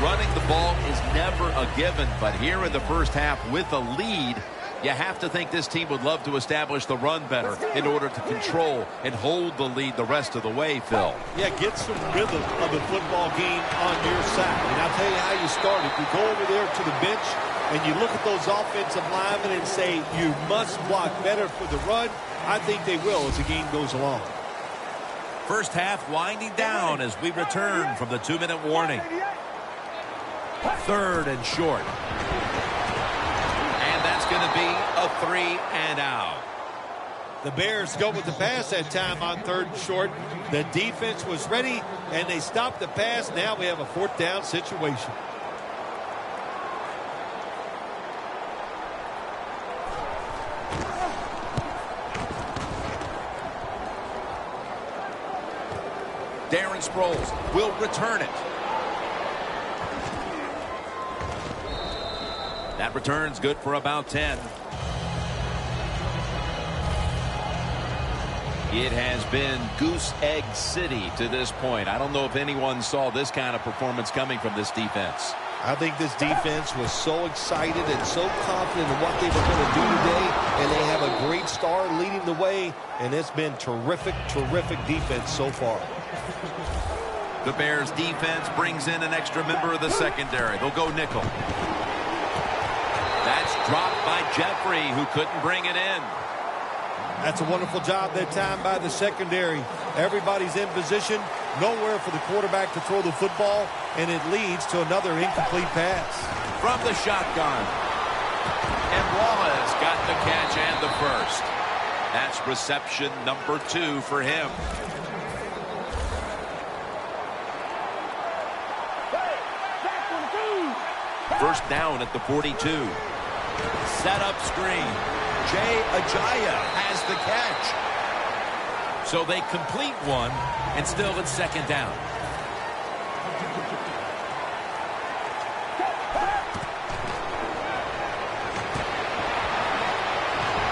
Speaker 3: Running the ball is never a given, but here in the first half with a lead, you have to think this team would love to establish the run better in order to control and hold the lead the rest of the way, Phil.
Speaker 4: Yeah, get some rhythm of the football game on your side. And I'll tell you how you start it. You go over there to the bench and you look at those offensive linemen and say, you must block better for the run. I think they will as the game goes along.
Speaker 3: First half winding down as we return from the 2-minute warning. 3rd and short. And that's going to be a 3 and out.
Speaker 4: The Bears go with the pass that time on 3rd and short. The defense was ready, and they stopped the pass. Now we have a 4th down situation.
Speaker 3: Darren Sproles will return it. That return's good for about 10. It has been Goose Egg City to this point. I don't know if anyone saw this kind of performance coming from this defense.
Speaker 4: I think this defense was so excited and so confident in what they were going to do today, and they have a great star leading the way, and it's been terrific, terrific defense so far.
Speaker 3: The Bears defense brings in an extra member of the secondary. They'll go nickel. That's dropped by Jeffrey, who couldn't bring it in.
Speaker 4: That's a wonderful job that time by the secondary. Everybody's in position, nowhere for the quarterback to throw the football, and it leads to another incomplete pass.
Speaker 3: From the shotgun. And Wallace got the catch and the first. That's reception number 2 for him. First down at the 42. Set up screen. Jay Ajayi has the catch. So they complete one, and still it's 2nd down.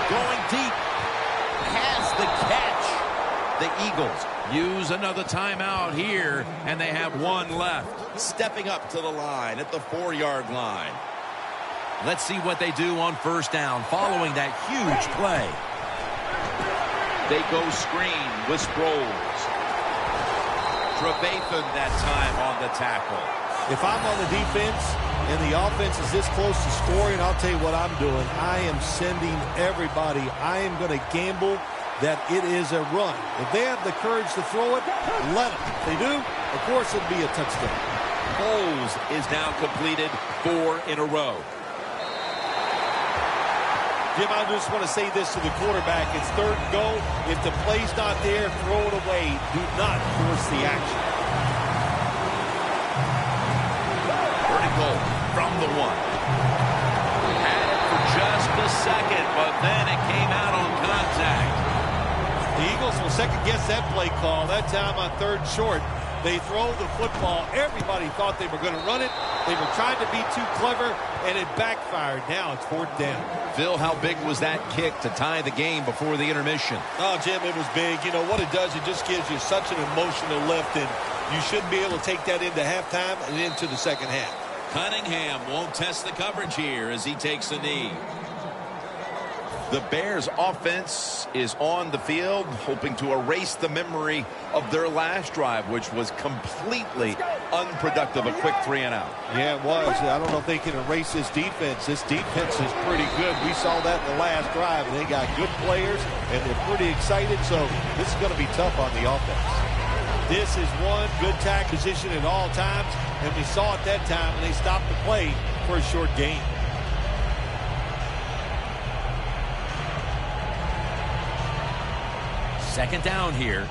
Speaker 3: Going deep. Has the catch. The Eagles
Speaker 6: use another timeout here, and they have one left.
Speaker 2: Stepping up to the line at the 4-yard line.
Speaker 6: Let's see what they do on first down following that huge play.
Speaker 2: They go screen with Sproles. Trevathan that time on the tackle.
Speaker 4: If I'm on the defense and the offense is this close to scoring, I'll tell you what I'm doing. I am sending everybody. I am going to gamble that it is a run. If they have the courage to throw it, let them. If they do, of course it'll be a touchdown.
Speaker 2: Foles is now completed 4 in a row.
Speaker 4: Jim, I just want to say this to the quarterback. It's 3rd and go. If the play's not there, throw it away. Do not force the action.
Speaker 2: Vertical from the 1. Had it for just a second, but then it came out on contact.
Speaker 4: The Eagles will second-guess that play call. That time on 3rd short, they throw the football. Everybody thought they were going to run it. They were trying to be too clever, and it backfired. Now it's 4th down.
Speaker 2: Phil, how big was that kick to tie the game before the intermission?
Speaker 4: Oh, Jim, it was big. You know what it does? It just gives you such an emotional lift, and you should be able to take that into halftime and into the second half.
Speaker 6: Cunningham won't test the coverage here as he takes a knee.
Speaker 2: The Bears offense is on the field, hoping to erase the memory of their last drive, which was completely unproductive, a quick 3 and out.
Speaker 4: Yeah, it was. I don't know if they can erase this defense. This defense is pretty good. We saw that in the last drive, and they got good players, and they're pretty excited, so this is going to be tough on the offense. This is one good tack position at all times, and we saw it that time, and they stopped the play for a short gain.
Speaker 6: Second down here.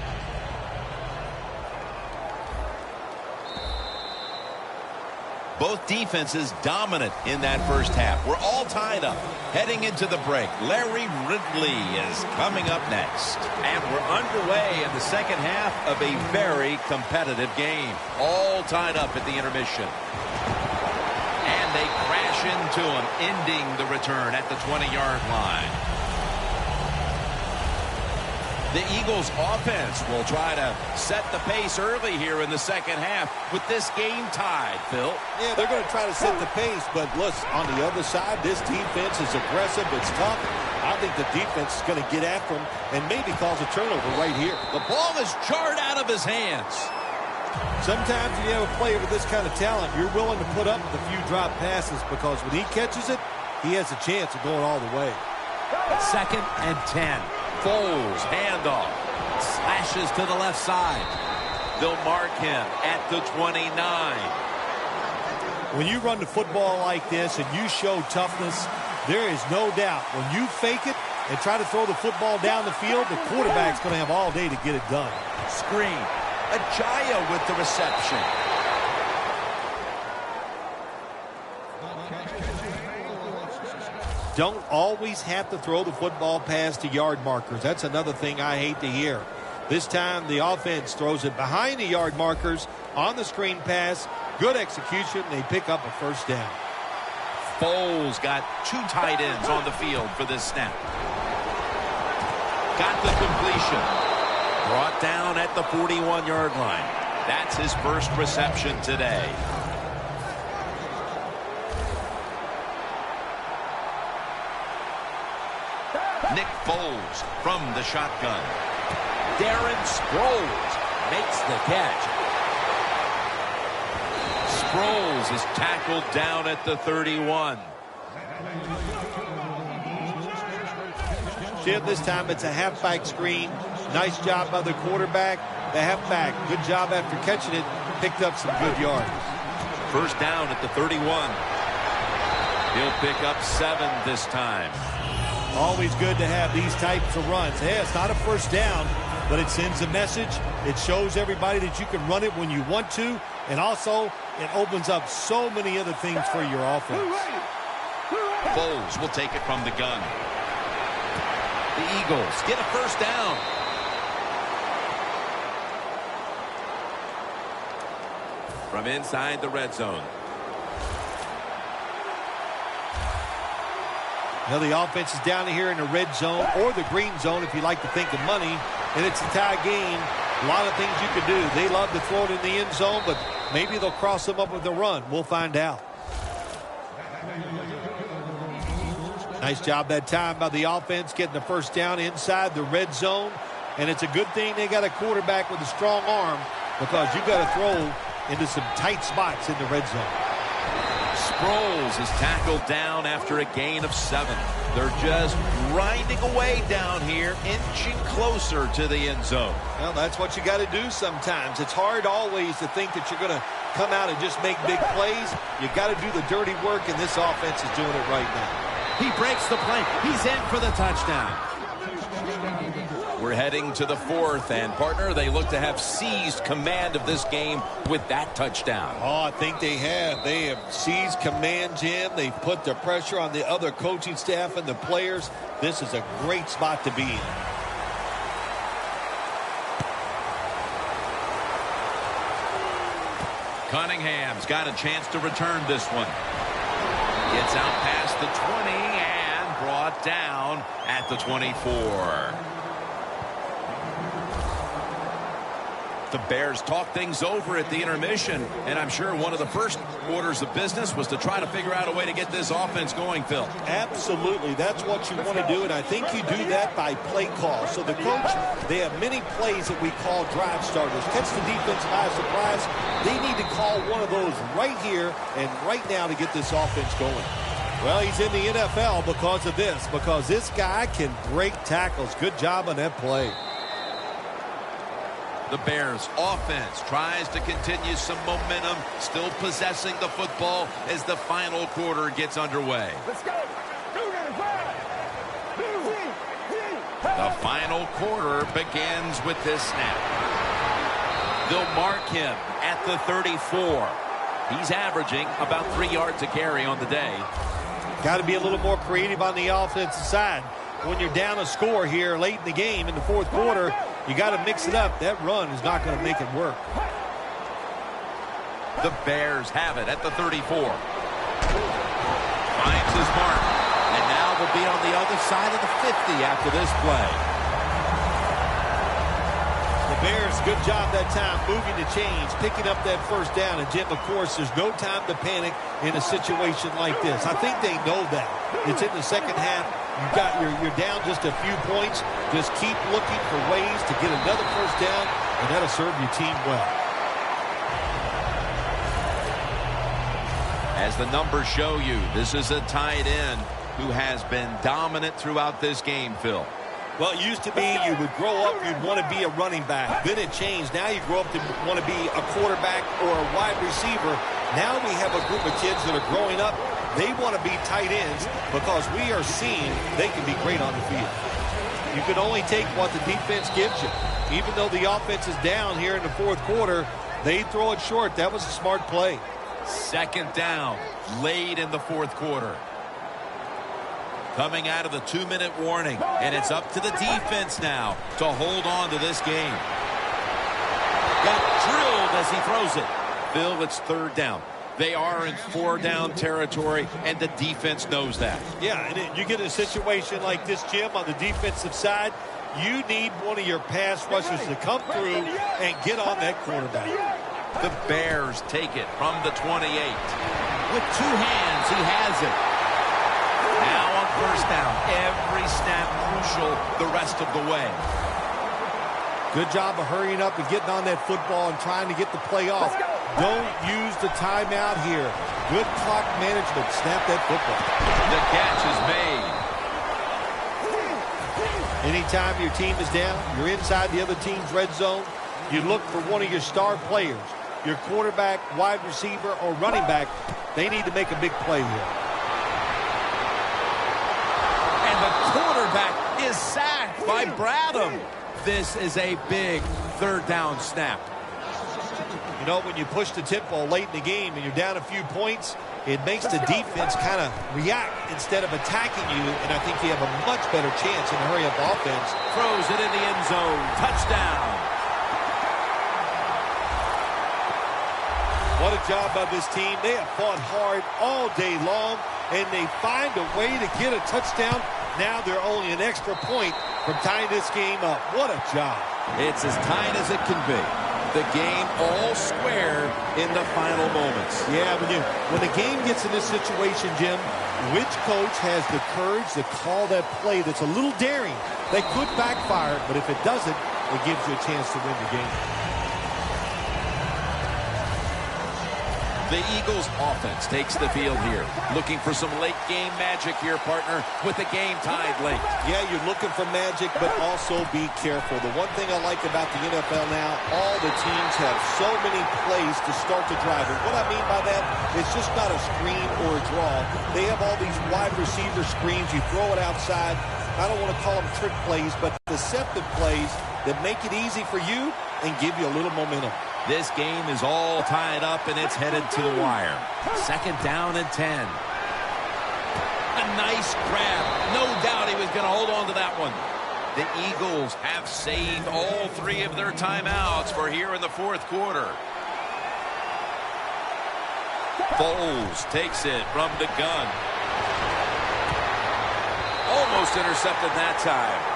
Speaker 2: Both defenses dominant in that first half. We're all tied up. Heading into the break, Larry Ridley is coming up next.
Speaker 6: And we're underway in the second half of a very competitive game.
Speaker 2: All tied up at the intermission.
Speaker 6: And they crash into him, ending the return at the 20-yard line. The Eagles offense will try to set the pace early here in the second half with this game tied, Phil.
Speaker 4: Yeah, they're going to try to set the pace, but listen, on the other side, this defense is aggressive. It's tough. I think the defense is going to get after them and maybe cause a turnover right here.
Speaker 6: The ball is jarred out of his hands.
Speaker 4: Sometimes when you have a player with this kind of talent, you're willing to put up with a few drop passes because when he catches it, he has a chance of going all the way.
Speaker 6: 2nd and 10. Foles, handoff, slashes to the left side. They'll mark him at the 29.
Speaker 4: When you run the football like this and you show toughness, there is no doubt when you fake it and try to throw the football down the field, the quarterback's going to have all day to get it done.
Speaker 2: Screen. Ajaya with the reception.
Speaker 4: Don't always have to throw the football past the yard markers. That's another thing I hate to hear. This time the offense throws it behind the yard markers on the screen pass. Good execution. They pick up a first down.
Speaker 2: Foles got 2 tight ends on the field for this snap. Got the completion.
Speaker 6: Brought down at the 41-yard line.
Speaker 2: That's his first reception today. Nick Foles from the shotgun.
Speaker 6: Darren Sproles makes the catch.
Speaker 2: Sproles is tackled down at the 31.
Speaker 4: Jim, this time it's a halfback screen. Nice job by the quarterback. The halfback, good job after catching it. Picked up some good yards.
Speaker 2: First down at the 31.
Speaker 6: He'll pick up 7 this time.
Speaker 4: Always good to have these types of runs. Hey, it's not a first down, but it sends a message. It shows everybody that you can run it when you want to, and also it opens up so many other things for your offense.
Speaker 2: Foles will take it from the gun. The Eagles get a first down.
Speaker 6: From inside the red zone.
Speaker 4: Now the offense is down here in the red zone or the green zone if you like to think of money. And it's a tie game. A lot of things you can do. They love to throw it in the end zone, but maybe they'll cross them up with a run. We'll find out. Nice job that time by the offense getting the first down inside the red zone. And it's a good thing they got a quarterback with a strong arm, because you got to throw into some tight spots in the red zone.
Speaker 3: Sproles is tackled down after a gain of 7. They're just grinding away down here, inching closer to the end zone.
Speaker 4: Well, that's what you got to do sometimes. It's hard always to think that you're going to come out and just make big plays. You got to do the dirty work, and this offense is doing it right now.
Speaker 6: He breaks the play. He's in for the touchdown.
Speaker 3: We're heading to the 4th, and partner, they look to have seized command of this game with that touchdown.
Speaker 4: Oh, I think they have. They have seized command, Jim. They've put the pressure on the other coaching staff and the players. This is a great spot to be in.
Speaker 3: Cunningham's got a chance to return this one. Gets out past the 20 and brought down at the 24. The Bears talk things over at the intermission, and I'm sure one of the first orders of business was to try to figure out a way to get this offense going, Phil.
Speaker 4: Absolutely. That's what you want to do, and I think you do that by play call. So the coach, they have many plays that we call drive starters. Catch the defense by surprise. They need to call one of those right here and right now to get this offense going. Well, he's in the NFL because of this, because this guy can break tackles. Good job on that play.
Speaker 3: The Bears offense tries to continue some momentum, still possessing the football as the final quarter gets underway.
Speaker 5: Let's go.
Speaker 3: The final quarter begins with this snap. They'll mark him at the 34. He's averaging about 3 yards a carry on the day.
Speaker 4: Got to be a little more creative on the offensive side. When you're down a score here late in the game in the 4th quarter, you got to mix it up. That run is not going to make it work.
Speaker 3: The Bears have it at the 34. Finds his mark.
Speaker 6: And now they'll be on the other side of the 50 after this play.
Speaker 4: The Bears, good job that time moving the chains, picking up that first down. And, Jim, of course, there's no time to panic in a situation like this. I think they know that. It's in the second half. You're down just a few points. Just keep looking for ways to get another first down, and that'll serve your team well.
Speaker 3: As the numbers show you, this is a tight end who has been dominant throughout this game, Phil.
Speaker 4: Well, it used to be you would grow up, you'd want to be a running back. Then it changed. Now you grow up to want to be a quarterback or a wide receiver. Now we have a group of kids that are growing up. They want to be tight ends because we are seeing they can be great on the field. You can only take what the defense gives you. Even though the offense is down here in the 4th quarter, they throw it short. That was a smart play.
Speaker 3: Second down, late in the 4th quarter. Coming out of the 2-minute warning, and it's up to the defense now to hold on to this game. Got drilled as he throws it. Phil, it's 3rd down. They are in 4-down territory, and the defense knows that.
Speaker 4: Yeah, and you get a situation like this, Jim, on the defensive side, you need one of your pass rushers to come through and get on that quarterback.
Speaker 3: The Bears take it from the 28.
Speaker 6: With 2 hands, he has it.
Speaker 3: Now on first down, every snap crucial the rest of the way.
Speaker 4: Good job of hurrying up and getting on that football and trying to get the play off. Don't use the timeout here. Good clock management. Snap that football.
Speaker 3: The catch is made.
Speaker 4: Anytime your team is down, you're inside the other team's red zone, you look for one of your star players, your quarterback, wide receiver, or running back. They need to make a big play here.
Speaker 6: And the quarterback is sacked by Bradham. This is a big 3rd down snap.
Speaker 4: You know, when you push the tempo late in the game and you're down a few points, it makes the defense kind of react instead of attacking you, and I think you have a much better chance in a hurry-up offense.
Speaker 6: Throws it in the end zone. Touchdown.
Speaker 4: What a job by this team. They have fought hard all day long, and they find a way to get a touchdown. Now they're only an extra point from tying this game up. What a job.
Speaker 6: It's as tight as it can be. The game all square in the final moments.
Speaker 4: Yeah, when the game gets in this situation, Jim, which coach has the courage to call that play that's a little daring? They could backfire, but if it doesn't, it gives you a chance to win the game.
Speaker 6: The Eagles offense takes the field here. Looking for some late game magic here, partner, with the game tied late.
Speaker 4: Yeah, you're looking for magic, but also be careful. The one thing I like about the NFL now, all the teams have so many plays to start the drive. And what I mean by that, it's just not a screen or a draw. They have all these wide receiver screens. You throw it outside. I don't want to call them trick plays, but deceptive plays that make it easy for you and give you a little momentum.
Speaker 6: This game is all tied up, and it's headed to the wire. 2nd down and 10. A nice grab. No doubt he was going to hold on to that one. The Eagles have saved all 3 of their timeouts for here in the 4th quarter. Foles takes it from the gun. Almost intercepted that time.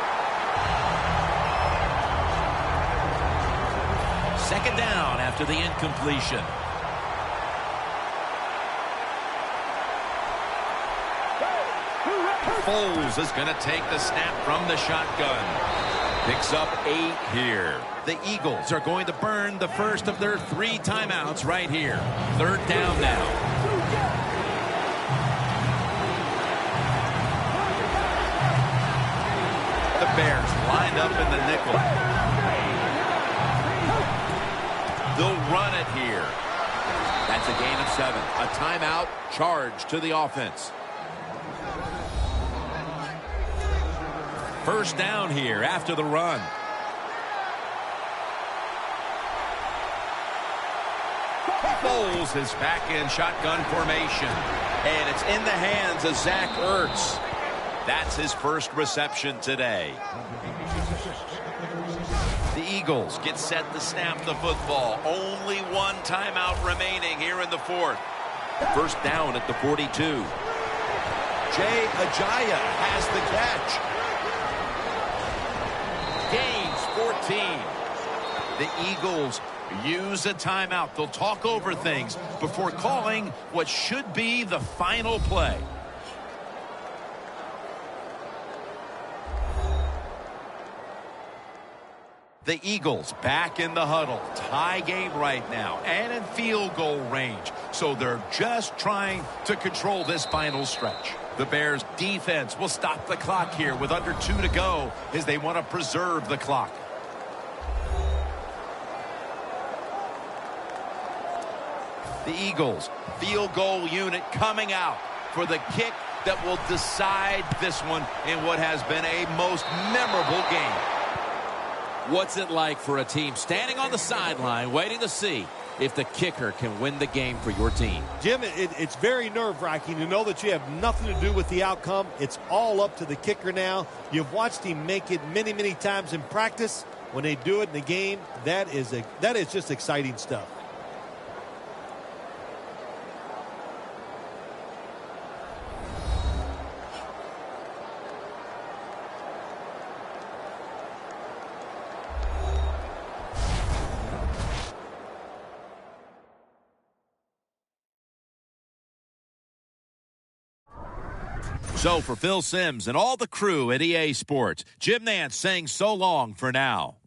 Speaker 6: 2nd down after the incompletion. Foles is going to take the snap from the shotgun. Picks up 8 here. The Eagles are going to burn the first of their 3 timeouts right here. 3rd down now. The Bears lined up in the nickel. They'll run it here. That's a gain of 7. A timeout charge to the offense. 1st down here after the run. Foles is back in shotgun formation. And it's in the hands of Zach Ertz. That's his first reception today. The Eagles get set to snap the football. Only 1 timeout remaining here in the 4th. 1st down at the 42. Jay Ajayi has the catch. Gains 14. The Eagles use a timeout. They'll talk over things before calling what should be the final play. The Eagles back in the huddle. Tie game right now and in field goal range. So they're just trying to control this final stretch. The Bears defense will stop the clock here with under 2 to go as they want to preserve the clock. The Eagles field goal unit coming out for the kick that will decide this one in what has been a most memorable game. What's it like for a team standing on the sideline waiting to see if the kicker can win the game for your team?
Speaker 4: Jim, it's very nerve-wracking to know that you have nothing to do with the outcome. It's all up to the kicker now. You've watched him make it many, many times in practice. When they do it in the game, that is just exciting stuff.
Speaker 6: So for Phil Simms and all the crew at EA Sports, Jim Nantz saying so long for now.